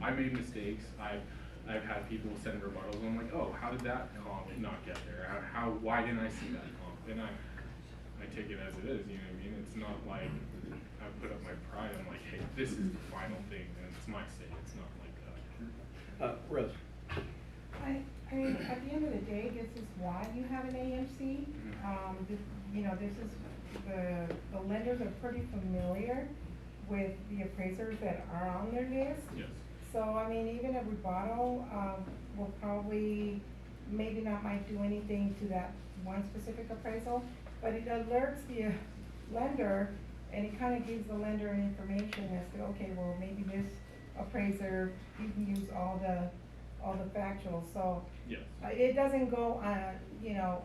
I made mistakes. I've had people send rebuttals, and I'm like, oh, how did that comp not get there? Why didn't I see that comp? And I take it as it is, you know what I mean? It's not like I put up my pride. I'm like, hey, this is the final thing, and it's my say. It's not like that. Rose. I mean, at the end of the day, this is why you have an AMC. This is, the lenders are pretty familiar with the appraisers that are on their list. Yes. So, I mean, even a rebuttal, will probably, maybe not might do anything to that one specific appraisal, but it alerts the lender, and it kinda gives the lender an information as to, okay, well, maybe this appraiser didn't use all the factuals, so. Yes. It doesn't go on, you know,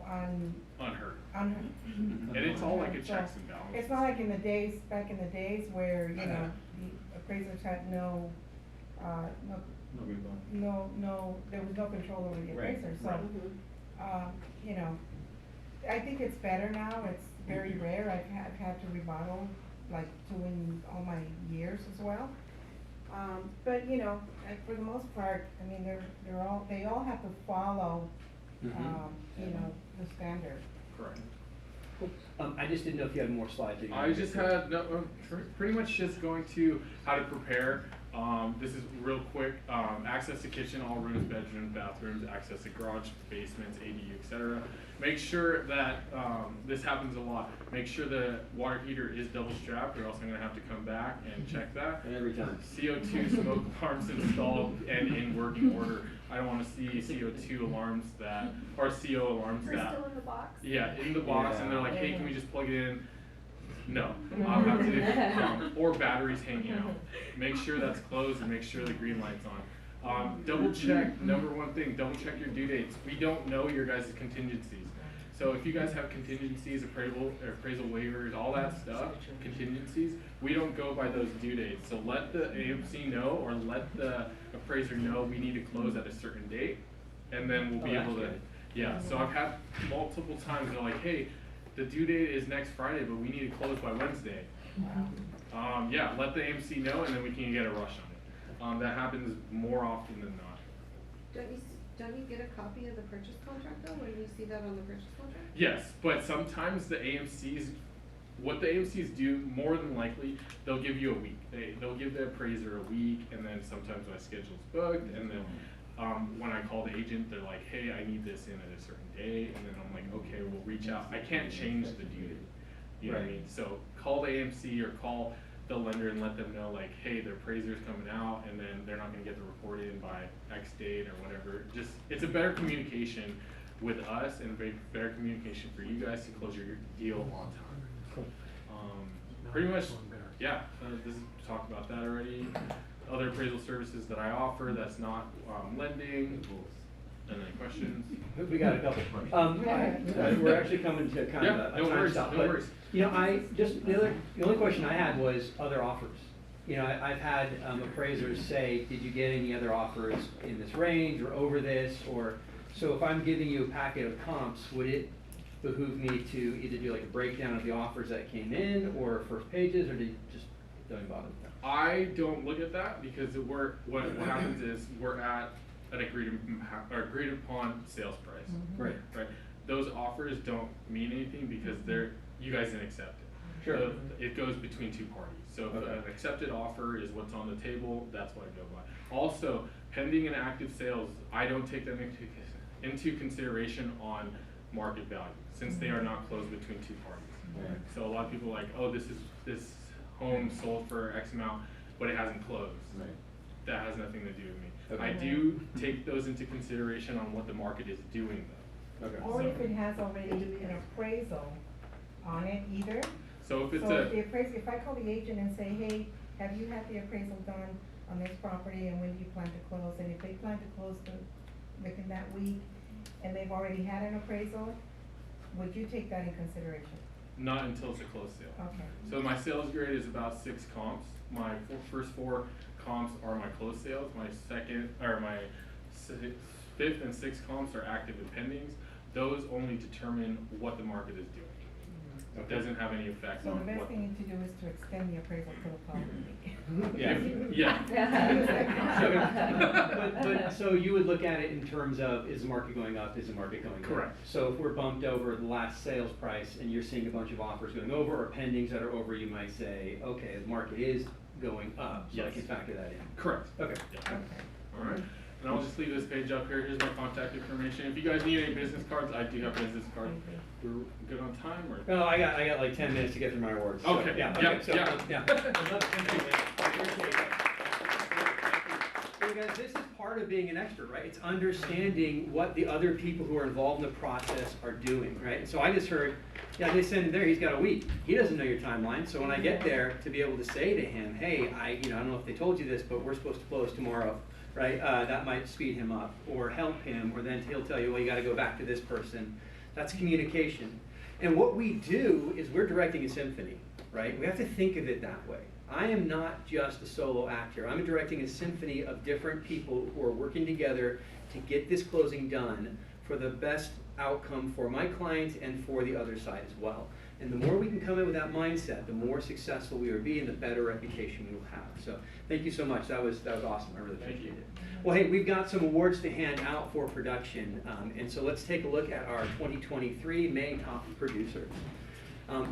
Unheard. on. And it's all like a So, checks and balances. it's not like in the days, back in the days where, you know, the appraisers had no, there was no control over the Right, appraiser, so. right. You know, I think it's better now, it's very rare, I've had to rebuttal, like, two in all my years as well. But, you know, for the most part, I mean, they all have to follow, you know, the standard. Correct. I just didn't know if you had more slides. that you I wanted just to- had, no, pretty much just going to how to prepare. This is real quick, access to kitchen, all rooms, bedrooms, bathrooms, access to garage, basements, ADU, etc. Make sure that, this happens a lot, make sure the water heater is double strapped, or else I'm gonna have to come back and check that. Every time. CO2 smoke alarms installed and in working order. I don't wanna see CO2 alarms that, or CO alarms We're that. still in the box? Yeah, in the box, and they're like, hey, Yeah. can we just plug it in? No, I'll have to, or batteries hanging out. Make sure that's closed and make sure the green light's on. Double check, number one thing, double check your due dates. We don't know your guys' contingencies. So if you guys have contingencies, appraisal waivers, all that stuff, contingencies, we don't go by those due dates. So let the AMC know, or let the appraiser know we need to close at a certain date, and then we'll be Oh, able that's to, good. yeah. So I've had multiple times, they're like, hey, the due date is next Friday, but we need to close by Wednesday. Yeah, let the AMC know, and then we can get a rush on it. That happens more often than not. Don't you get a copy of the purchase contract though, when you see that on the purchase contract? Yes, but sometimes the AMCs, what the AMCs do, more than likely, they'll give you a week. They'll give the appraiser a week, and then sometimes my schedule's booked, and then when I call the agent, they're like, hey, I need this in at a certain day, and then I'm like, okay, we'll reach out. I can't change the due date, you know what I mean? So call the AMC or call the lender and let them know, like, hey, the appraiser's coming out, and then they're not gonna get the report in by X date or whatever. Just, it's a better communication with us and better communication for you guys to close your deal on time. Pretty much, yeah, this is talked about that already. Other appraisal services that I offer, that's not lending. And any questions? We got a couple. We're actually coming to kind of a no time worries, stop, no but, worries. you know, the only question I had was other offers. You know, I've had appraisers say, did you get any other offers in this range or over this, or, so if I'm giving you a packet of comps, would it behoove me to either do like a breakdown of the offers that came in, or first pages, or do you just don't bother with that? I don't look at that because what happens is we're at an agreed upon sales price. Right. Right. Those offers don't mean anything because you guys didn't accept it. Sure. So it goes between two parties. So if Okay. an accepted offer is what's on the table, that's what I go by. Also, pending and active sales, I don't take them into consideration on market value since they are not closed between two parties. Right. So a lot of people are like, oh, this home sold for X amount, but it hasn't closed. Right. That has nothing to do with me. Okay. I do take those into consideration on what the market is doing though. Okay. Or if it has already an appraisal on it either. So if it's if I call the agent and say, hey, have you had the appraisal done on this property, and when do you plan to close? And if they plan to close within that week, and they've already had an appraisal, would you take that in consideration? not until it's a closed sale. Okay. So my sales grade is about 6 comps. My first 4 comps are my closed sales. My fifth and sixth comps are active and pendings. Those only determine what the market is doing. It doesn't have any effect So on the best what. thing you need to do is to extend the appraisal to the following week. Yeah. But, so you would look at it in terms of, is the market going up, is the market going down? Correct. So if we're bumped over the last sales price and you're seeing a bunch of offers going over or pendings that are over, you might say, okay, the market is going up, so I Yes. can factor that in. Correct. Okay. Yeah. Okay. All right. And I'll just leave this page up here. Here's my contact information. If you guys need any business cards, I do have business cards. We're good on time, or? No, I got like 10 minutes to get through my awards. So, Okay. Yeah, Yeah, okay, so, yeah. yeah. Thank you, man. I appreciate it. guys, this is part of being an expert, right? It's understanding what the other people who are involved in the process are doing, right? So I just heard, yeah, they sent him there, he's got a week. He doesn't know your timeline, so when I get there, to be able to say to him, hey, I don't know if they told you this, but we're supposed to close tomorrow, right? That might speed him up, or help him, or then he'll tell you, well, you gotta go back to this person. That's communication. And what we do is we're directing a symphony, right? We have to think of it that way. I am not just a solo actor. I'm directing a symphony of different people who are working together to get this closing done for the best outcome for my client and for the other side as well. And the more we can come in with that mindset, the more successful we will be and the better reputation we will have. So thank you so much. That was awesome. I really appreciate it. Well, hey, we've got some awards to hand out for production. And so let's take a look at our 2023 May Top Producers.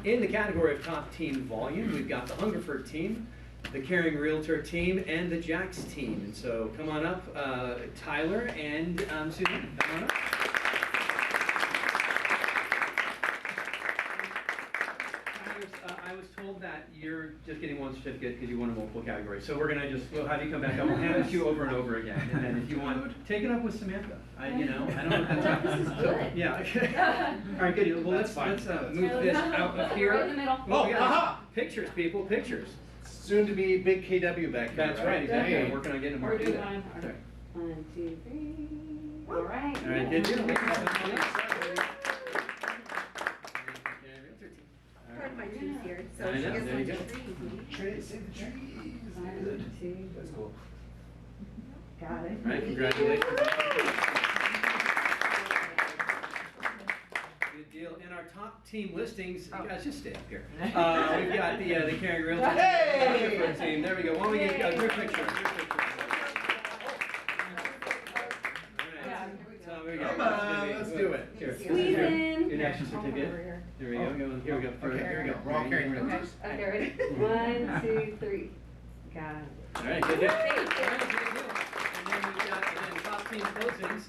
In the category of Top Team Volume, we've got the Hungerford team, the Caring Realtor team, and the Jax team. And so come on up, Tyler and Susan, come on up. I was told that you're just getting one certificate because you won in multiple categories. So we're gonna we'll have you come back up. We'll hand it to you over and over again. And then if you want, take it up with Samantha. I don't know if that's This is good. Yeah. All right, good. Well, let's move this out of here. Right in the middle. Oh, aha! Pictures, people, pictures. Soon to be big KW back here. That's right, exactly. I'm working on getting a We're mark. doing one. Okay. 1, 2, 3. All right. All right, good deal. Part of my team's here, so I she know, gets there you one go. trees. See the trees. 1, 2. That's cool. Got it. All right, congratulations. Good deal. In our top team listings, you guys just stay up here. We've got the Caring Realtor Hey! team. There we go. Why don't we get a group picture? So there we go. Come on, let's do it. Here, Squeeze in. Your national certificate. Here we go. Here we go. Okay, here we go. We're all Caring Realtors. Okay, ready? 1, 2, 3. Got it. All right, good deal. All right, good deal. And then we've got, again, top team closings.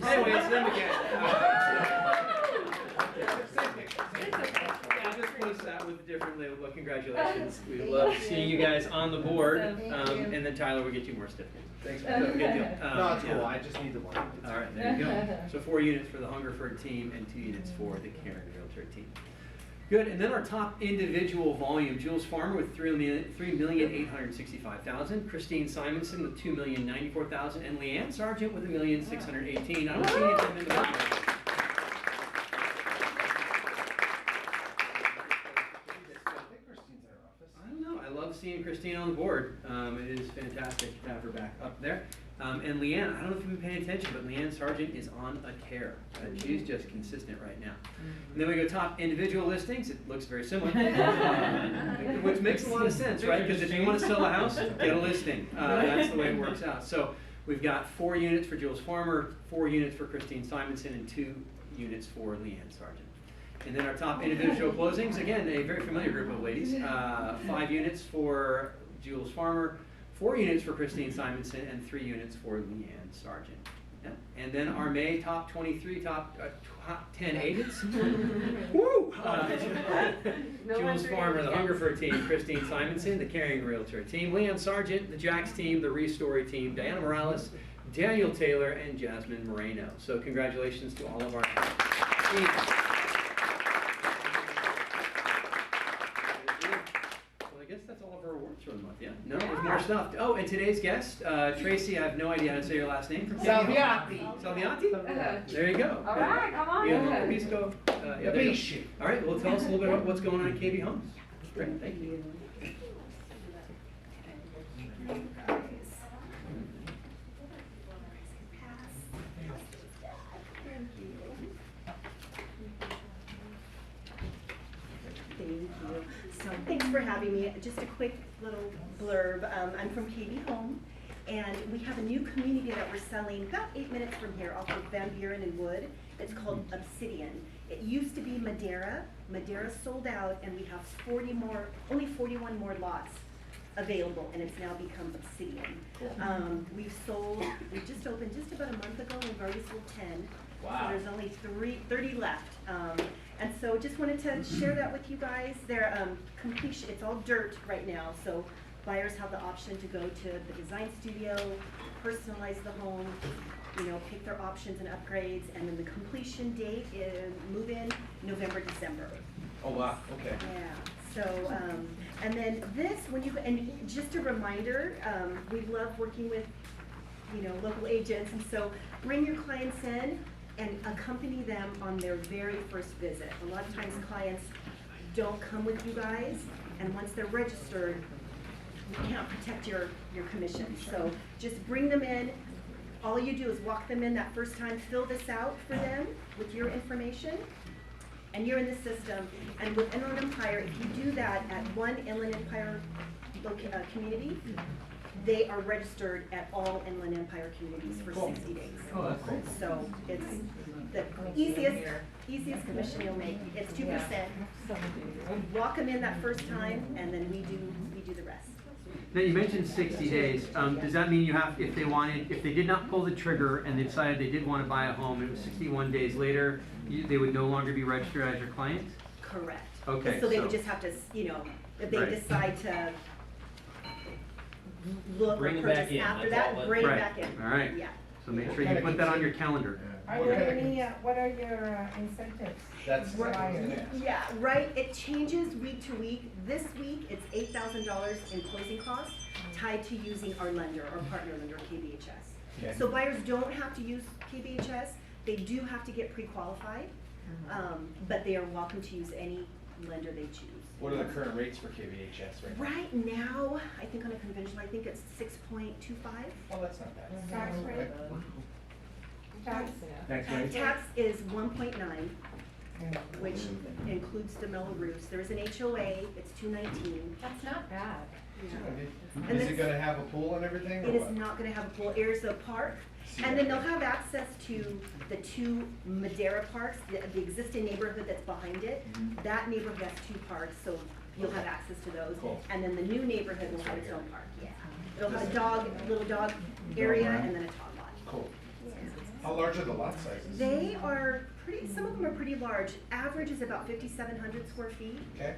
Anyway, it's them again. I'll just post that with a different label, but congratulations. We love seeing you guys on the board. And then Tyler will get you more certificates. Thanks. Good deal. No, it's yeah. cool. I just need the one. All right, there you go. So 4 units for the Hungerford team and 2 units for the Caring Realtor team. Good, and then our top individual volume, Jules Farmer with $3,865,000, Christine Simonson with $2,094,000, and Leanne Sargent with $1,618,000. I don't see any of them in the back. I don't know. I love seeing Christine on the board. It is fantastic to have her back up there. And Leanne, I don't know if you've been paying attention, but Leanne Sargent is on a tear. She's just consistent right now. And then we go top individual listings. It looks very similar, which makes a lot of sense, right? Because if you want to sell a house, get a listing. That's the way it works out. So we've got 4 units for Jules Farmer, 4 units for Christine Simonson, and 2 units for Leanne Sargent. And then our top individual closings, again, a very familiar group of ladies. 5 units for Jules Farmer, 4 units for Christine Simonson, and 3 units for Leanne Sargent. Yeah. And then our May top 23, top 10 agents. Woo! Jules Farmer, the Hungerford team, Christine Simonson, the Caring Realtor team, Leanne Sargent, the Jax team, the Restory team, Diana Morales, Daniel Taylor, and Jasmine Moreno. So congratulations to all of our teams. I guess that's all of our awards for the month, yeah? No, there's more stuff. Oh, and today's guest, Tracy, I have no idea how to say your last name. Salviati. Salviati? There you go. All right, come on. Yeah, Obisco. Yeah, there you go. All right, well, tell us a little bit about what's going on at KB Homes. Great, thank you. Thank you. So thanks for having me. Just a quick little blurb. I'm from KB Home, and we have a new community that we're selling about 8 minutes from here off of Van Buren and Wood. It's called Obsidian. It used to be Madera. Madera sold out, and we have only 41 more lots available, and it's now become Obsidian. We just opened just about a month ago, and we've already sold 10. Wow. So there's only 30 left. And so just wanted to share that with you guys. They're completion, it's all dirt right now, so buyers have the option to go to the design studio, personalize the home, you know, pick their options and upgrades, and then the completion date is move-in November, December. Oh, wow, okay. Yeah, so, and then this, and just a reminder, we love working with, you know, local agents, and so bring your clients in and accompany them on their very first visit. A lot of times clients don't come with you guys, and once they're registered, you can't protect your commission. So just bring them in. All you do is walk them in that first time, fill this out for them with your information, and you're in the system. And with Inland Empire, if you do that at one Inland Empire community, they are registered at all Inland Empire communities for 60 days. Oh, that's cool. So it's the easiest commission you'll make. It's 2%. Walk them in that first time, and then we do the rest. Now, you mentioned 60 days. Does that mean you have, if they did not pull the trigger and they decided they did want to buy a home, it was 61 days later, they would no longer be registered as your client? Correct. Okay. So they would just have to, you know, if they decide to look or Bring it back purchase in, after that's all that, it- bring it Right. back in. All right. Yeah. So make sure you put that on your calendar. Are there any, what are your incentives? That's for buyers? Yeah, right, it changes week to week. This week, it's $8,000 in closing costs tied to using our lender, our partner lender, KBHS. Okay. So buyers don't have to use KBHS, they do have to get pre-qualified, but they are welcome to use any lender they choose. What are the current rates for KBHS right now? Right now, I think on a conventional, I think it's 6.25. Oh, that's not bad. Tax rate? Tax? Next rate? Tax is 1.9, which includes the metal roofs. There's an HOA, it's 219. That's not bad. Yeah. Is it gonna have a pool and everything? It is not gonna have a pool, there's a park, and then they'll have access to the two Madera parks, the existing neighborhood that's behind it. That neighborhood has 2 parks, so you'll have access to those. Cool. And then the new neighborhood will have its own park, yeah. It'll have a little dog area, and then a tot lot. Cool. How large are the lot sizes? They are some of them are pretty large. Average is about 5,700 square feet. Okay.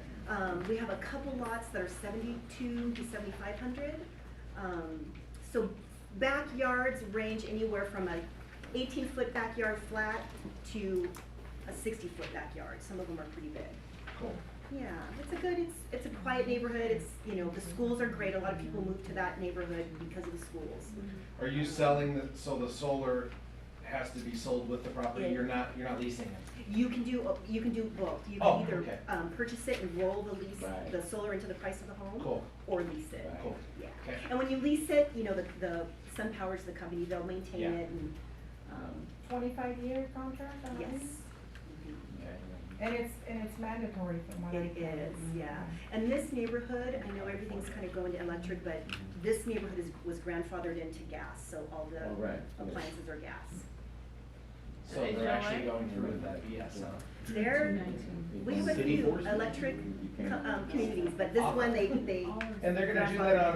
We have a couple lots that are 72 to 7,500. So backyards range anywhere from a 18-foot backyard flat to a 60-foot backyard. Some of them are pretty big. Cool. Yeah, it's a quiet neighborhood. It's, you know, the schools are great. A lot of people move to that neighborhood because of the schools. Are you selling so the solar has to be sold with the property? Yeah. You're not leasing it? You can do both. You can either okay. Purchase it and roll the lease, Right. the solar into the price of the home, Cool. or lease it. Cool. Yeah. Okay. And when you lease it, you know, the SunPower's the company, they'll maintain Yeah. it and, 25-year contract on yes. lease? And it's mandatory from what I It is, yeah. And this neighborhood, I know everything's kind of going to electric, but this neighborhood was grandfathered into gas, so all the Oh, right. appliances are gas. So they're actually going through with that, yes, We have a few electric communities, but this one, they. And they're gonna do that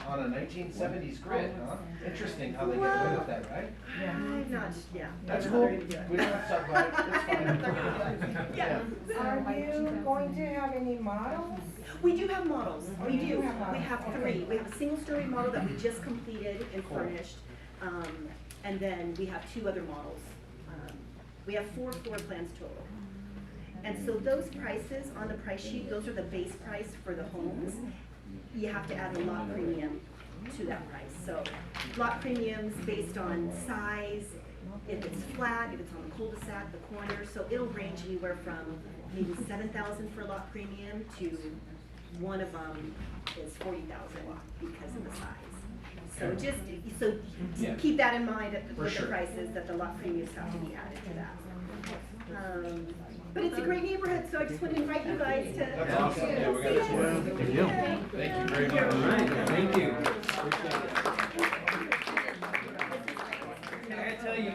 on a 1970s grid, huh? Interesting how they get away with that, right? I'm not, yeah. That's I don't cool. know how they're gonna do it. We don't have to talk about it, it's fine. Yeah. Are you going to have any models? We do have models, we You do. do have We models, have okay. 3. We have a single-story model that we just completed and Cool. furnished. And then we have 2 other models. We have 4 floor plans total. And so those prices on the price sheet, those are the base price for the homes. You have to add a lot premium to that price. So lot premiums based on size, if it's flat, if it's on the cul-de-sac, the corner. So it'll range anywhere from maybe 7,000 for lot premium to one of them is 40,000 because of the size. So just, keep that in mind with the prices, that the lot premiums have to be added to that. But it's a great neighborhood, so I just want to invite you guys to. That's awesome. Yeah, we gotta see go. it. Good deal. Thank you very much. All right, thank you. I gotta tell you,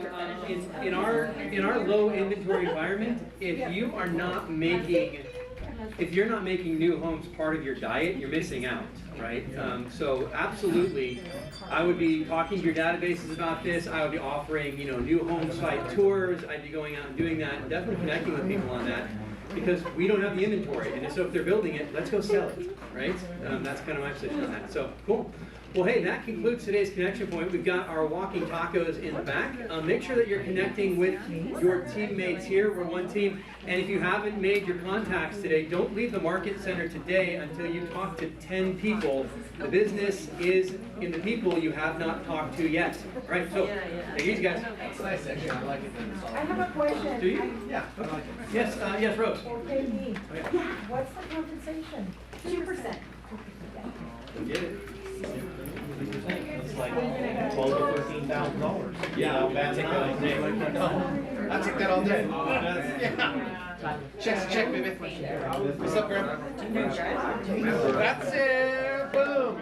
in our low inventory environment, if you are not making if you're not making new homes part of your diet, you're missing out, right? So absolutely, I would be talking to your databases about this. I would be offering, you know, new home site tours. I'd be going out and doing that, and definitely connecting with people on that, because we don't have the inventory. And so if they're building it, let's go sell it, right? That's kind of my position on that. So cool. Well, hey, that concludes today's connection point. We've got our walking tacos in the back. Make sure that you're connecting with your teammates here. We're one team. And if you haven't made your contacts today, don't leave the market center today until you talk to 10 people. The business is in the people you have not talked to yet. All right, so take it easy, guys. It's nice, actually, I like it. I have a question. Do you? Yeah, I like it. Yes, yes, Rose. Okay, me. What's the compensation? 2%. We did it. It's like $12,000 to $13,000. Yeah, that's I take that all day. Yeah. Check, baby. What's up, girl? That's it. Boom.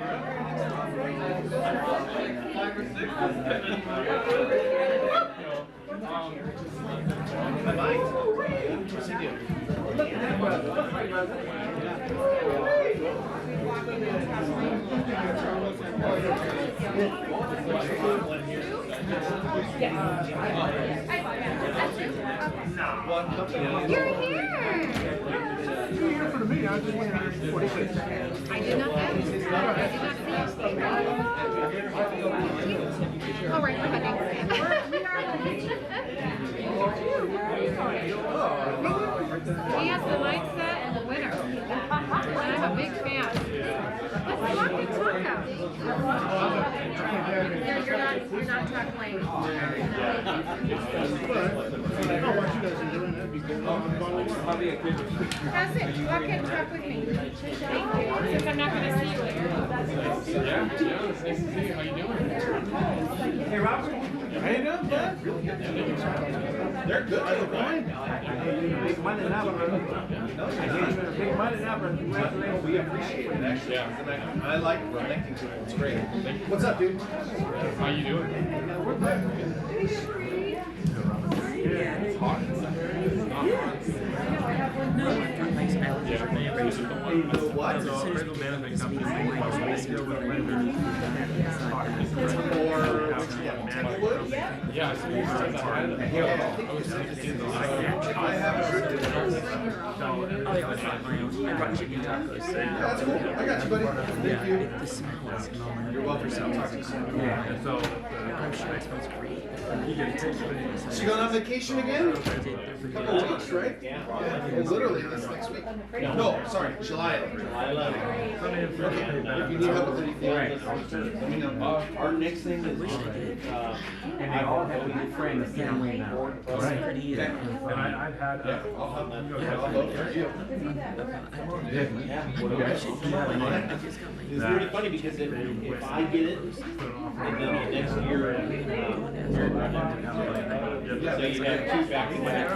You're here. You're here for me. I just went 146. I did not have you. All right, we're hugging. He has the mindset and the winner. And I'm a big fan. Let's talk to Taco. You're not Chuck Lane. That's it. Walk in, talk with me. Thank you. Since I'm not going to see you later. Yeah, it's nice to see you. How you doing? Hey, Robert. How you doing, bud? They're good. How's it going? Big money now, brother. Big money now, brother. Congratulations. We appreciate it, actually. Yeah. And I like connecting to it. It's great. What's up, dude? How you doing? We're good. It's hot. It's not hot. What? Yeah, so you said that. I haven't. That's cool. I got you, buddy. Thank you. You're welcome. Yeah, so, So you going on vacation again? Couple of weeks, right? Yeah. Literally this next week. No, sorry, July. July 11th. Okay. If you need help with anything, let me know. Our next thing is, And they all have a good friend, the family now. right. And I've had, I'll help. I'll vote for you. it's pretty funny because if I get it, and then the next year, so you have two back-to-back.